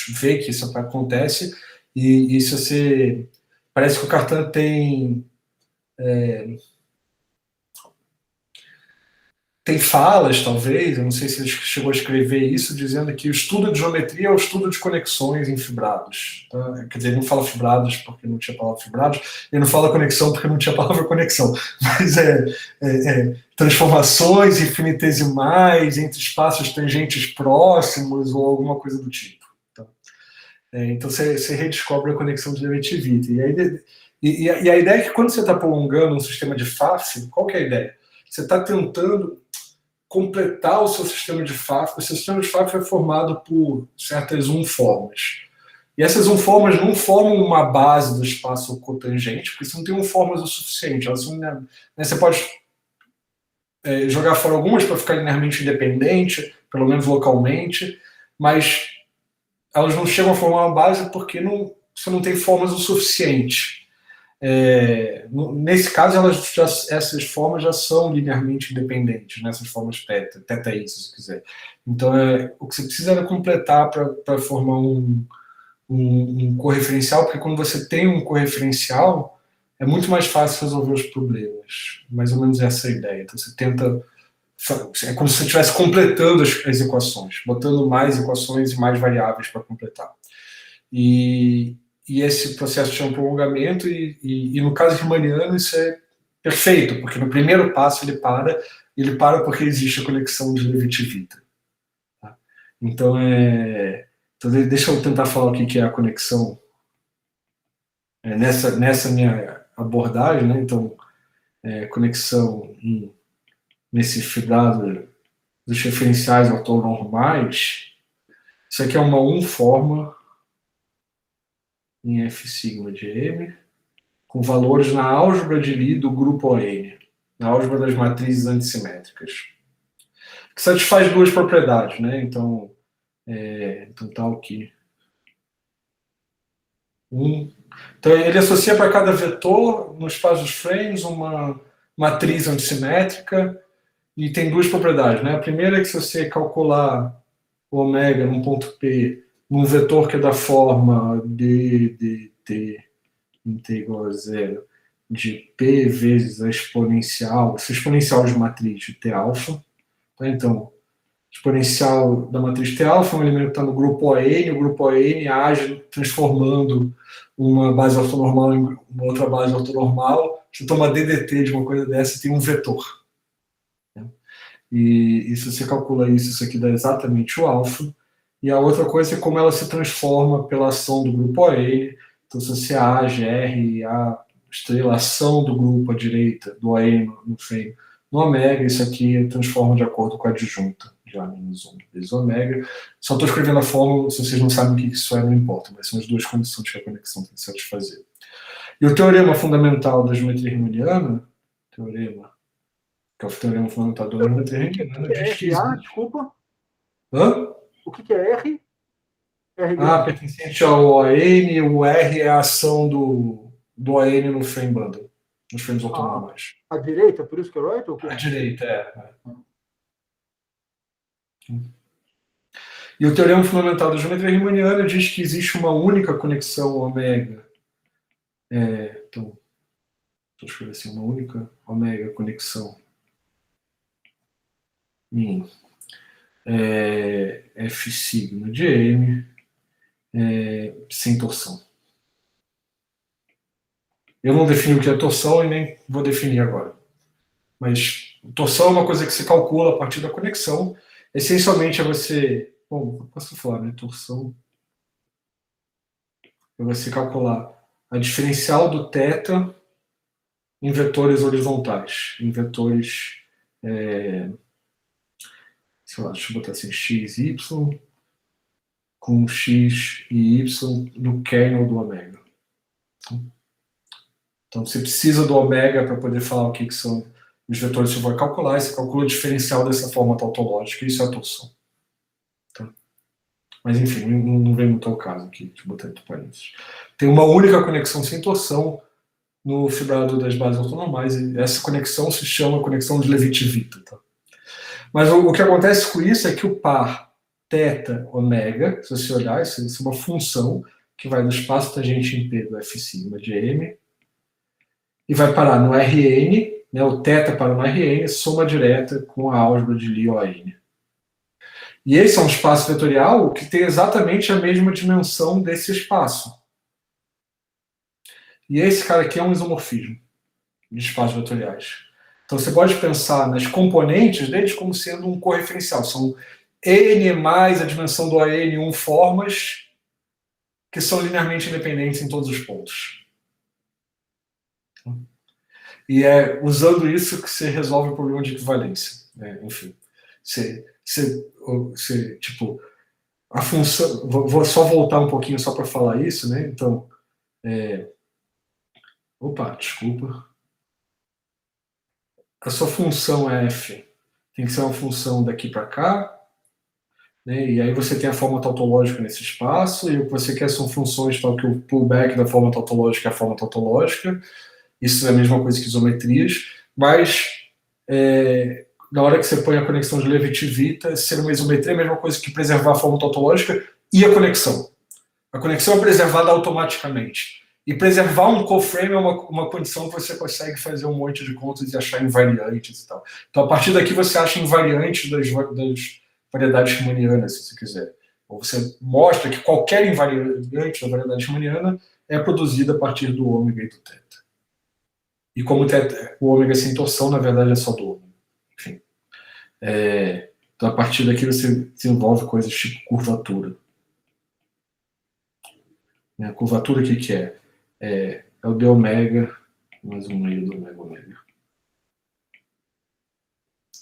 vê que isso acontece, e se você... Parece que o Cartan tem falas, talvez, eu não sei se ele chegou a escrever isso, dizendo que o estudo de geometria é o estudo de conexões em fibrados. Tá? Quer dizer, ele não fala fibrados porque não tinha palavra fibrados, ele não fala conexão porque não tinha palavra conexão, mas transformações infinitesimais entre espaços tangentes próximos ou alguma coisa do tipo. Tá? Então você redescobre a conexão de Levi-Civita. E a ideia é que quando você está prolongando um sistema de face, qual que é a ideia? Você está tentando completar o seu sistema de Pfaff. O seu sistema de Pfaff é formado por certas unformas. E essas unformas não formam uma base do espaço cotangente, porque você não tem unformas o suficiente. Elas são, né, você pode jogar fora algumas para ficar linearmente independente, pelo menos localmente, mas elas não chegam a formar uma base porque você não tem formas o suficiente. nesse caso, essas formas já são linearmente independentes, né? Essas formas teta isso, se quiser. Então, o que você precisa é completar para formar um correferencial, porque quando você tem um correferencial, é muito mais fácil resolver os problemas. Mais ou menos essa é a ideia. Então, você tenta... É como se você estivesse completando as equações, botando mais equações e mais variáveis para completar. E esse processo chama prolongamento, e no caso riemanniano isso é perfeito, porque no primeiro passo ele para porque existe a conexão de Levi-Civita. Tá? Então, deixa eu tentar falar o que é a conexão nessa minha abordagem, né? Então, conexão nesse fibrado dos referenciais ortonormais. Isso aqui é uma forma em F sigma de M, com valores na álgebra de Lie do grupo ON, na álgebra das matrizes antissimétricas, que satisfaz duas propriedades, né? Então tá aqui. Então, ele associa para cada vetor, no espaço dos frames, uma matriz antissimétrica, e tem duas propriedades, né? A primeira é que se você calcular o ômega num ponto P, num vetor que é da forma d t igual a zero de P vezes a exponencial, essa exponencial de matriz de T alfa. Tá? Então, exponencial da matriz T alfa é um elemento que está no grupo ON, o grupo ON age transformando uma base ortonormal em uma outra base ortonormal. Você toma DDT de uma coisa dessa e tem um vetor. E se você calcula isso aqui dá exatamente o alfa. E a outra coisa é como ela se transforma pela ação do grupo ON. Então, se você age R, a estrelação do grupo à direita, do ON no frame, no ômega, isso aqui transforma de acordo com a adjunta de A-1 vezes ômega. Só estou escrevendo a fórmula, se vocês não sabem o que isso é, não importa, mas são as duas condições que a conexão tem que satisfazer. E o teorema fundamental da geometria riemanniana, que é o teorema fundamental da geometria riemanniana, diz que existe... Desculpa. Hã? O que é R? Pertencente ao ON, o R é a ação do ON no frame bundle, nos frames ortonormais. À direita, por isso que é right? Ou à direita, E o teorema fundamental da geometria riemanniana diz que existe uma única conexão ômega. Então, vou escrever assim, uma única ômega conexão em F sigma de M sem torção. Eu não defini o que é torção e nem vou definir agora. Mas torção é uma coisa que se calcula a partir da conexão. Essencialmente é você... Bom, posso falar, né? Torção é você calcular a diferencial do θ em vetores horizontais, em vetores... sei lá, deixa eu botar assim, x, y, com x e y no kernel do ômega. Então, você precisa do ômega para poder falar o que são os vetores que você vai calcular, e você calcula o diferencial dessa forma tautológica, e isso é a torção. Tá? Mas, enfim, não vem muito ao caso aqui, deixa eu botar entre parênteses. Tem uma única conexão sem torção no fibrado das bases ortonormais, e essa conexão se chama conexão de Levi-Civita. Tá? Mas o que acontece com isso é que o par θ ômega, se você olhar, isso é uma função que vai do espaço tangente em P do F sigma de M, e vai parar no Rn, né, o θ para no Rn, soma direta com a álgebra de Lie ON. E esse é um espaço vetorial que tem exatamente a mesma dimensão desse espaço. E esse cara aqui é um isomorfismo de espaços vetoriais. Então você pode pensar nas componentes deles como sendo um correferencial. São n mais a dimensão do AN1 formas que são linearmente independentes em todos os pontos. E é usando isso que você resolve o problema de equivalência. Enfim, tipo, a função... Vou só voltar um pouquinho só para falar isso, né? Então, opa, desculpa. A sua função f tem que ser uma função daqui para cá, né? E aí você tem a forma tautológica nesse espaço, e o que você quer são funções tal que o pullback da forma tautológica é a forma tautológica. Isso é a mesma coisa que isometrias, mas na hora que você põe a conexão de Levi-Civita, ser uma isometria é a mesma coisa que preservar a forma tautológica e a conexão. A conexão é preservada automaticamente. E preservar um coframe é uma condição que você consegue fazer um monte de contas e achar invariantes e tal. Então, a partir daqui, você acha invariantes das variedades riemannianas, se você quiser. Ou você mostra que qualquer invariante da variedade riemanniana é produzida a partir do ômega e do teta. E como o ômega sem torção, na verdade, é só do ômega. Enfim. Então, a partir daqui, você desenvolve coisas tipo curvatura. A curvatura, o que é? É o d ômega mais um meio do ômega ômega.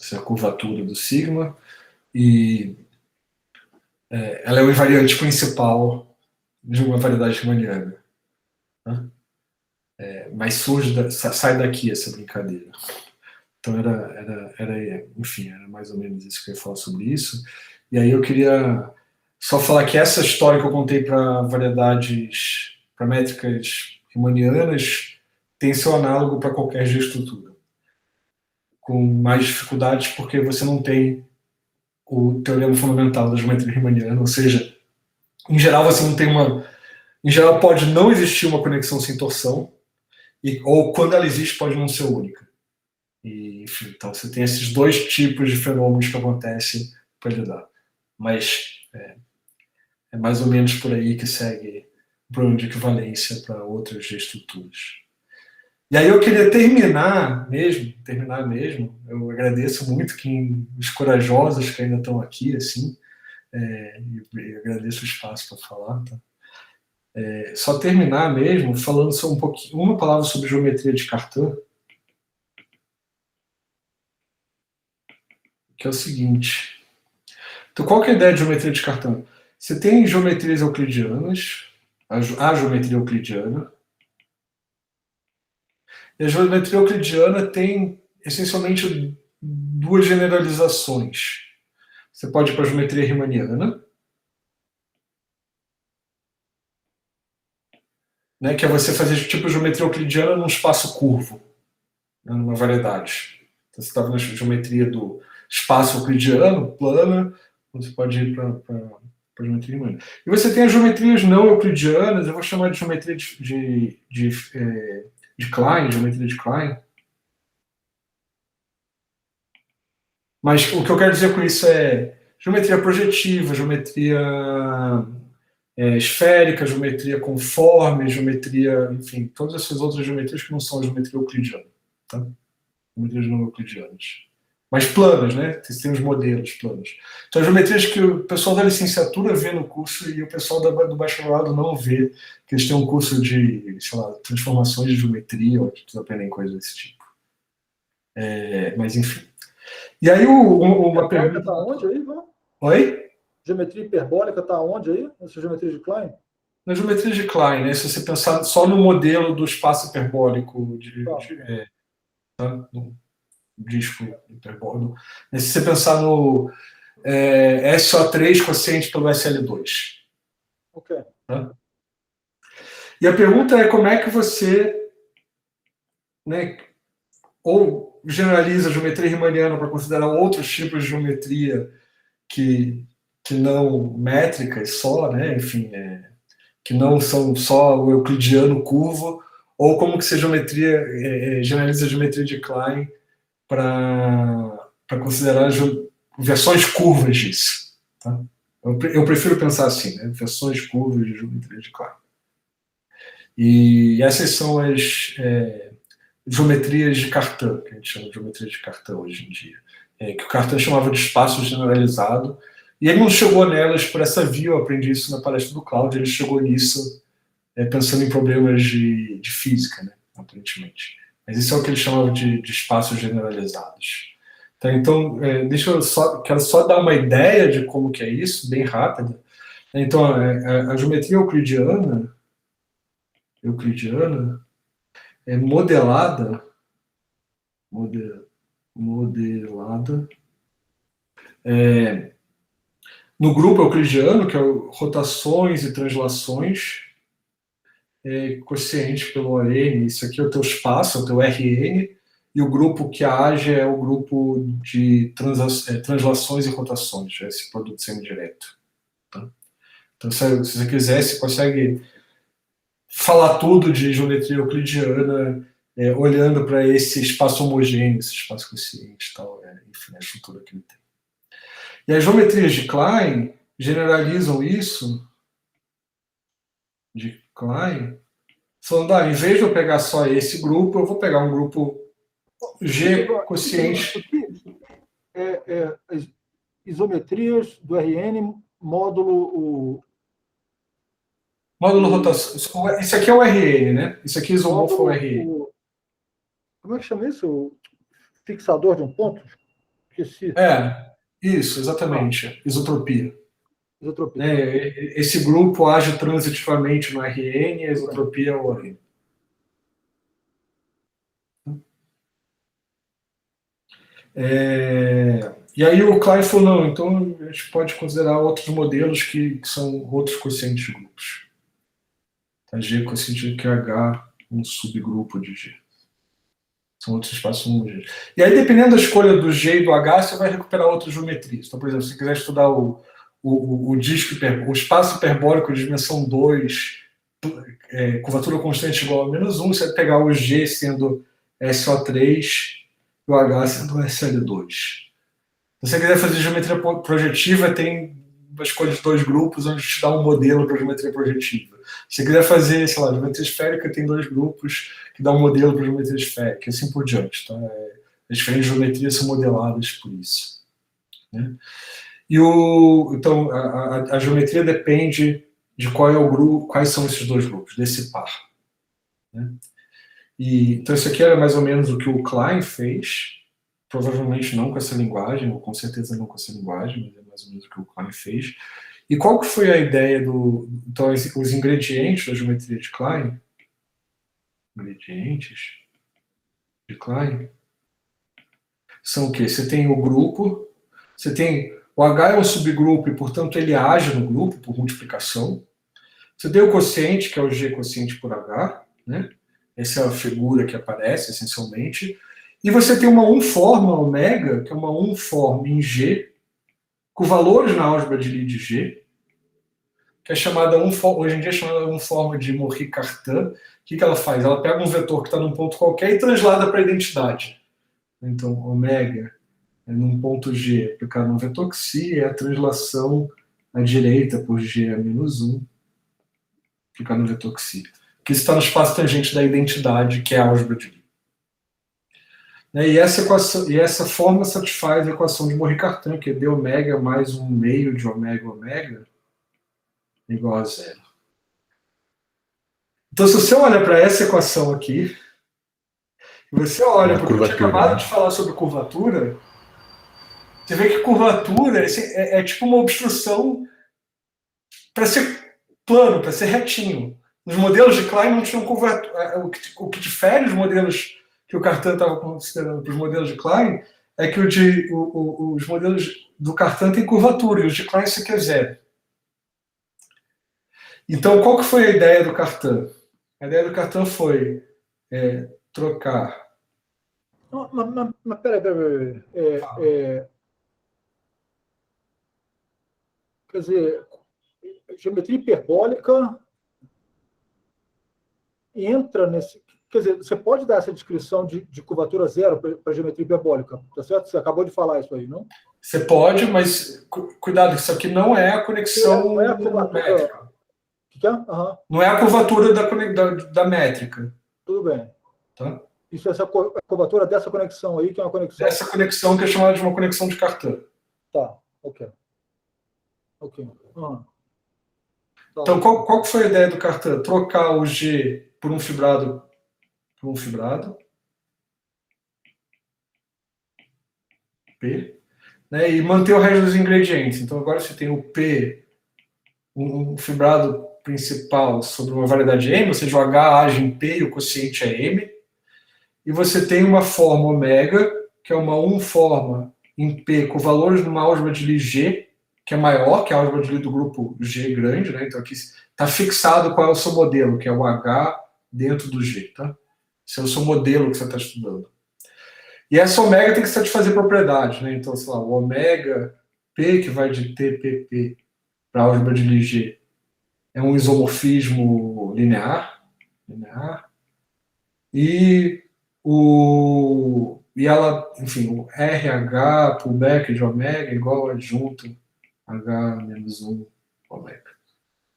Essa é a curvatura do sigma. E ela é o invariante principal de uma variedade riemanniana. Né? Mas sai daqui essa brincadeira. Então enfim, era mais ou menos isso que eu ia falar sobre isso. E aí eu queria só falar que essa história que eu contei para variedades, para métricas riemannianas, tem seu análogo para qualquer G-estrutura. Com mais dificuldades porque você não tem o teorema fundamental da geometria riemanniana, ou seja, em geral você não tem em geral pode não existir uma conexão sem torção, ou quando ela existe pode não ser única. E, enfim, então você tem esses dois tipos de fenômenos que acontecem para lidar. Mas é mais ou menos por aí que segue o problema de equivalência para outras estruturas. E aí eu queria terminar mesmo, eu agradeço muito os corajosos que ainda estão aqui, assim, e agradeço o espaço para falar, tá? Só terminar mesmo falando só uma palavra sobre geometria de Cartan, que é o seguinte. Então, qual que é a ideia de geometria de Cartan? Você tem geometrias euclidianas, a geometria euclidiana, e a geometria euclidiana tem, essencialmente, duas generalizações. Você pode ir para a geometria riemanniana, né, que é você fazer tipo de geometria euclidiana num espaço curvo, né, numa variedade. Então, você estava na geometria do espaço euclidiano, plana, você pode ir para a geometria riemanniana. E você tem as geometrias não euclidianas, eu vou chamar de geometria de Klein, geometria de Klein. Mas o que eu quero dizer com isso é geometria projetiva, geometria esférica, geometria conforme, geometria, enfim, todas essas outras geometrias que não são a geometria euclidiana. Tá? Geometrias não euclidianas. Mas planas, né? Tem os modelos planos. Então, as geometrias que o pessoal da licenciatura vê no curso e o pessoal do bacharelado não vê, que eles têm um curso de, sei lá, transformações de geometria, ou que aprendem coisas desse tipo. Mas, enfim. E aí, uma pergunta... Está onde aí, Ivan? Oi? Geometria hiperbólica está onde aí? Essa geometria de Klein? Na geometria de Klein, né? Se você pensar só no modelo do espaço hiperbólico no disco hiperbólico, se você pensar no SO3 quociente pelo SL2. Ok. Tá? E a pergunta é como é que você, né, ou generaliza a geometria riemanniana para considerar outros tipos de geometria que não métricas só, né? Enfim, que não são só o euclidiano curvo, ou como que você generaliza a geometria de Klein para considerar versões curvas disso. Tá? Eu prefiro pensar assim, né? Versões curvas de geometria de Klein. E essas são as geometrias de Cartan, que a gente chama de geometria de Cartan hoje em dia, que o Cartan chamava de espaço generalizado, e ele não chegou nelas por essa via, eu aprendi isso na palestra do Cláudio, ele chegou nisso pensando em problemas de física, né, aparentemente. Mas isso é o que ele chamava de espaços generalizados. Então, quero só dar uma ideia de como que é isso, bem rápida. Então, a geometria euclidiana é modelada no grupo euclidiano, que é o rotações e translações, quociente pelo ON, isso aqui é o teu espaço, é o teu RN, e o grupo que age é o grupo de translações e rotações, esse produto semidireto. Tá? Então, se você quiser, você consegue falar tudo de geometria euclidiana, olhando para esse espaço homogêneo, esse espaço quociente e tal, enfim, a estrutura que ele tem. E as geometrias de Klein generalizam isso, de Klein, falando, em vez de eu pegar só esse grupo, eu vou pegar um grupo G quociente. As isometrias do RN, módulo rotação. Isso aqui é o RN, né? Isso aqui isomorfo RN. Como é que chama isso? O fixador de um ponto? Esqueci. Isso, exatamente. Isotropia. Isotropia. Esse grupo age transitivamente no RN, a isotropia é o ON. E aí o Klein falou, não, então a gente pode considerar outros modelos que são outros quocientes de grupos. Tá? G quociente que é H, um subgrupo de G. São outros espaços homogêneos. E aí, dependendo da escolha do G e do H, você vai recuperar outras geometrias. Então, por exemplo, se você quiser estudar o disco, o espaço hiperbólico de dimensão 2, curvatura constante igual a -1, você vai pegar o G sendo SO3 e o H sendo SL2. Se você quiser fazer geometria projetiva, tem uma escolha de 2 grupos onde te dá um modelo para geometria projetiva. Se você quiser fazer, sei lá, geometria esférica, tem 2 grupos que dá um modelo para geometria esférica, e assim por diante. Tá? As diferentes geometrias são modeladas por isso. Né? Então, a geometria depende de qual é o grupo, quais são esses 2 grupos, desse par. Né? Então, isso aqui era mais ou menos o que o Klein fez, provavelmente não com essa linguagem, ou com certeza não com essa linguagem, mas é mais ou menos o que o Klein fez. E qual que foi a ideia então, os ingredientes da geometria de Klein? Ingredientes de Klein são o quê? Você tem o grupo, você tem o H é um subgrupo e, portanto, ele age no grupo por multiplicação. Você tem o quociente, que é o G quociente por H, né? Essa é a figura que aparece, essencialmente. E você tem uma unforma ômega, que é uma unforma em G, com valores na álgebra de Lie de G, que é chamada, hoje em dia é chamada unforma de Morri-Cartan. O que ela faz? Ela pega um vetor que está num ponto qualquer e translada para a identidade. Então, ômega num ponto G aplicado num vetor xi é a translação à direita por G a -1 aplicado no vetor xi. Que está no espaço tangente da identidade, que é a álgebra de Lie. E essa forma satisfaz a equação de Morri-Cartan, que é d ômega mais 1/2 de ômega ômega igual a 0. Então, se você olha para essa equação aqui, e você olha para o que eu tinha acabado de falar sobre curvatura, você vê que curvatura é tipo uma obstrução para ser plano, para ser retinho. Nos modelos de Klein não tinham curvatura. O que difere os modelos que o Cartan estava considerando para os modelos de Klein é que os modelos do Cartan têm curvatura e os de Klein isso aqui é 0. Então, qual que foi a ideia do Cartan? A ideia do Cartan foi trocar... Mas peraí. Quer dizer, geometria hiperbólica entra nesse... Quer dizer, você pode dar essa descrição de curvatura 0 para geometria hiperbólica, tá certo? Você acabou de falar isso aí, não? Você pode, mas cuidado, isso aqui não é a conexão métrica. Que é? Uhum. Não é a curvatura da métrica. Tudo bem. Tá? Isso é a curvatura dessa conexão aí, que é uma conexão... Dessa conexão que é chamada de uma conexão de Cartan. Tá, ok. Uhum. Tá. Então, qual que foi a ideia do Cartan? Trocar o G por um fibrado P, né, e manter o resto dos ingredientes. Então, agora você tem o P, um fibrado principal sobre uma variedade M, ou seja, o H age em P e o quociente é M. E você tem uma forma ômega, que é uma unforma em P com valores numa álgebra de Lie G, que é maior, que é a álgebra de Lie do grupo G grande, né? Então aqui está fixado qual é o seu modelo, que é o H dentro do G, tá? Esse é o seu modelo que você está estudando. E essa ômega tem que satisfazer propriedades, né? Então, sei lá, o ômega P, que vai de TPP para a álgebra de Lie G, é um isomorfismo linear. E ela, enfim, o RH pullback de ômega é igual a adjunto H menos 1 ômega.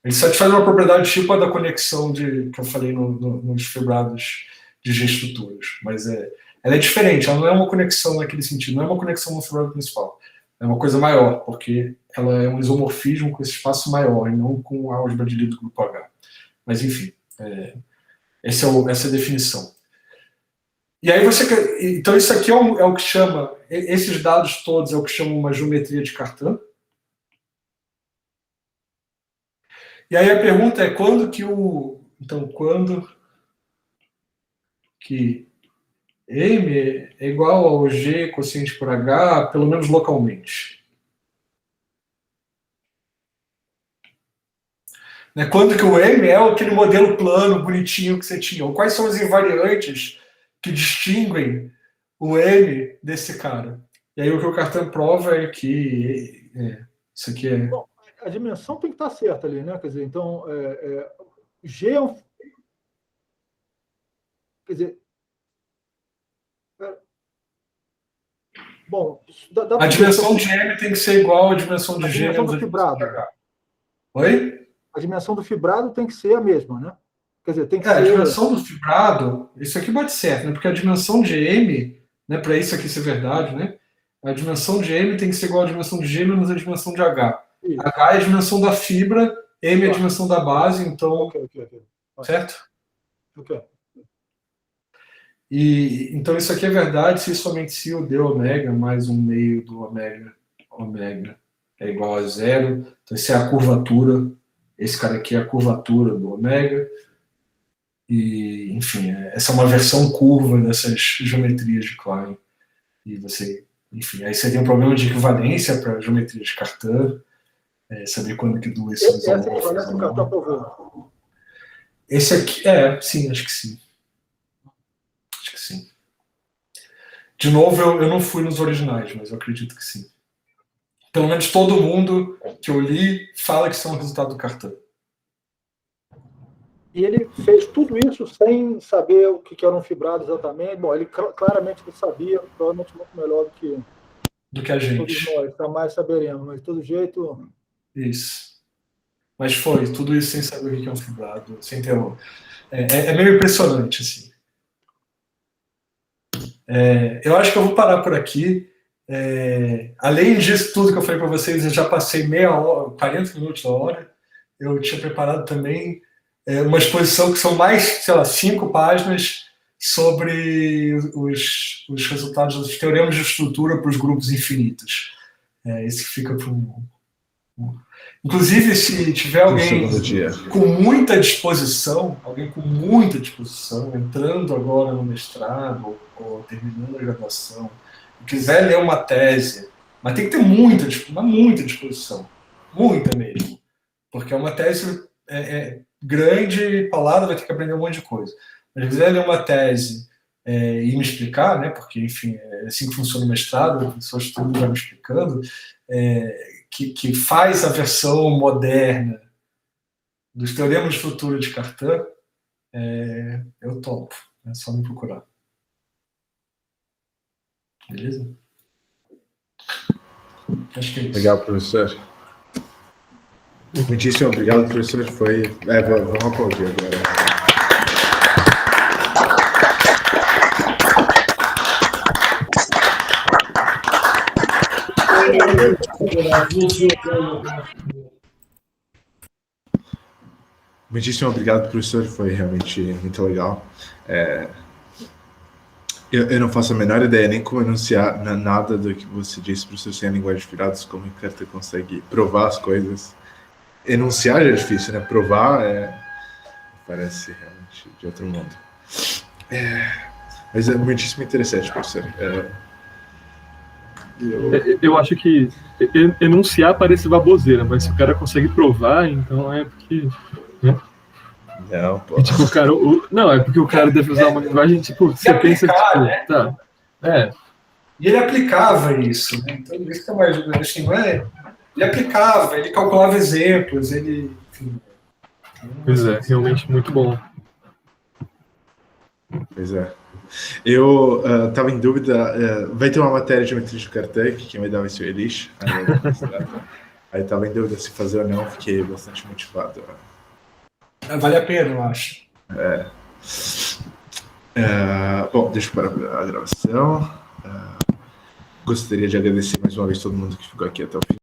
Ele satisfaz uma propriedade tipo a da conexão que eu falei nos fibrados de G-estruturas, mas ela é diferente, ela não é uma conexão naquele sentido, não é uma conexão no fibrado principal, é uma coisa maior, porque ela é um isomorfismo com esse espaço maior, e não com a álgebra de Lie do grupo H. Mas, enfim, essa é a definição. E aí então isso aqui é o que chama, esses dados todos é o que chama uma geometria de Cartan. E aí a pergunta é quando que M é igual ao G quociente por H, pelo menos localmente. Quando que o M é aquele modelo plano, bonitinho que você tinha? Ou quais são as invariantes que distinguem o M desse cara? E aí o que o Cartan prova é que isso aqui é... Bom, a dimensão tem que estar certa ali, né? Quer dizer, então, G é um... Quer dizer... Bom, a dimensão de M tem que ser igual à dimensão de G. A dimensão do fibrado. Oi? A dimensão do fibrado tem que ser a mesma, né? Quer dizer, tem que ser... A dimensão do fibrado, isso aqui bate certo, né? Porque a dimensão de M, né, para isso aqui ser verdade, né? A dimensão de M tem que ser igual à dimensão de G menos a dimensão de H. Isso. H é a dimensão da fibra, M é a dimensão da base, então... Ok. Certo? Ok. E, então isso aqui é verdade se somente se o d ômega mais 1/2 do ômega é igual a 0. Então essa é a curvatura, esse cara aqui é a curvatura do ômega. E, enfim, essa é uma versão curva dessas geometrias de Klein. E você, enfim, aí você tem um problema de equivalência para a geometria de Cartan, saber quando que duas são isomorfas. Essa equivalência do Cartan provou. Esse aqui, sim, acho que sim. Sim. De novo, eu não fui nos originais, mas eu acredito que sim. Pelo menos todo mundo que eu li fala que são o resultado do Cartan. E ele fez tudo isso sem saber o que era um fibrado exatamente. Bom, ele claramente sabia, provavelmente muito melhor do que a gente. Todos nós, jamais saberemos, mas de todo jeito... Isso. Mas foi, tudo isso sem saber o que é um fibrado, sem ter... É meio impressionante, assim. Eu acho que eu vou parar por aqui. Além disso tudo que eu falei para vocês, eu já passei meia hora, 40 minutos da hora. Eu tinha preparado também uma exposição que são mais, sei lá, 5 páginas sobre os resultados dos teoremas de estrutura para os grupos infinitos. Esse fica para Inclusive, se tiver alguém com muita disposição, entrando agora no mestrado ou terminando a graduação, e quiser ler uma tese, mas tem que ter muita disposição, muita mesmo, porque é uma tese grande, paulada, vai ter que aprender um monte de coisa. Mas se quiser ler uma tese e me explicar, né, porque, enfim, é assim que funciona o mestrado, a pessoa estuda já me explicando, que faz a versão moderna dos teoremas de estrutura de Cartan, eu topo. É só me procurar. Beleza? Acho que é isso. Legal, professor. Muitíssimo obrigado, professor. Vamos aplaudir agora. Muitíssimo obrigado, professor. Foi realmente muito legal. Eu não faço a menor ideia nem como enunciar nada do que você disse, professor, sem a linguagem de Firados, como o Cartan consegue provar as coisas. Enunciar é difícil, né? Provar parece realmente de outro mundo. Mas é muitíssimo interessante, professor. Eu acho que enunciar parece baboseira, mas se o cara consegue provar, então é porque... Né? Não, pô. E, tipo, o cara, não, é porque o cara deve usar uma linguagem, tipo, você pensa, tipo, né? tá, E ele aplicava isso, né? Então, isso que é mais assim, não é? Ele aplicava, ele calculava exemplos, ele... Enfim, pois é, realmente muito bom. Pois é. Eu estava em dúvida, vai ter uma matéria de geometria de Cartan, que quem vai dar vai ser o Elish. Aí estava em dúvida se fazer ou não, fiquei bastante motivado. vale a pena, eu acho. Bom, deixa eu parar a gravação. Gostaria de agradecer mais uma vez todo mundo que ficou aqui até o fim.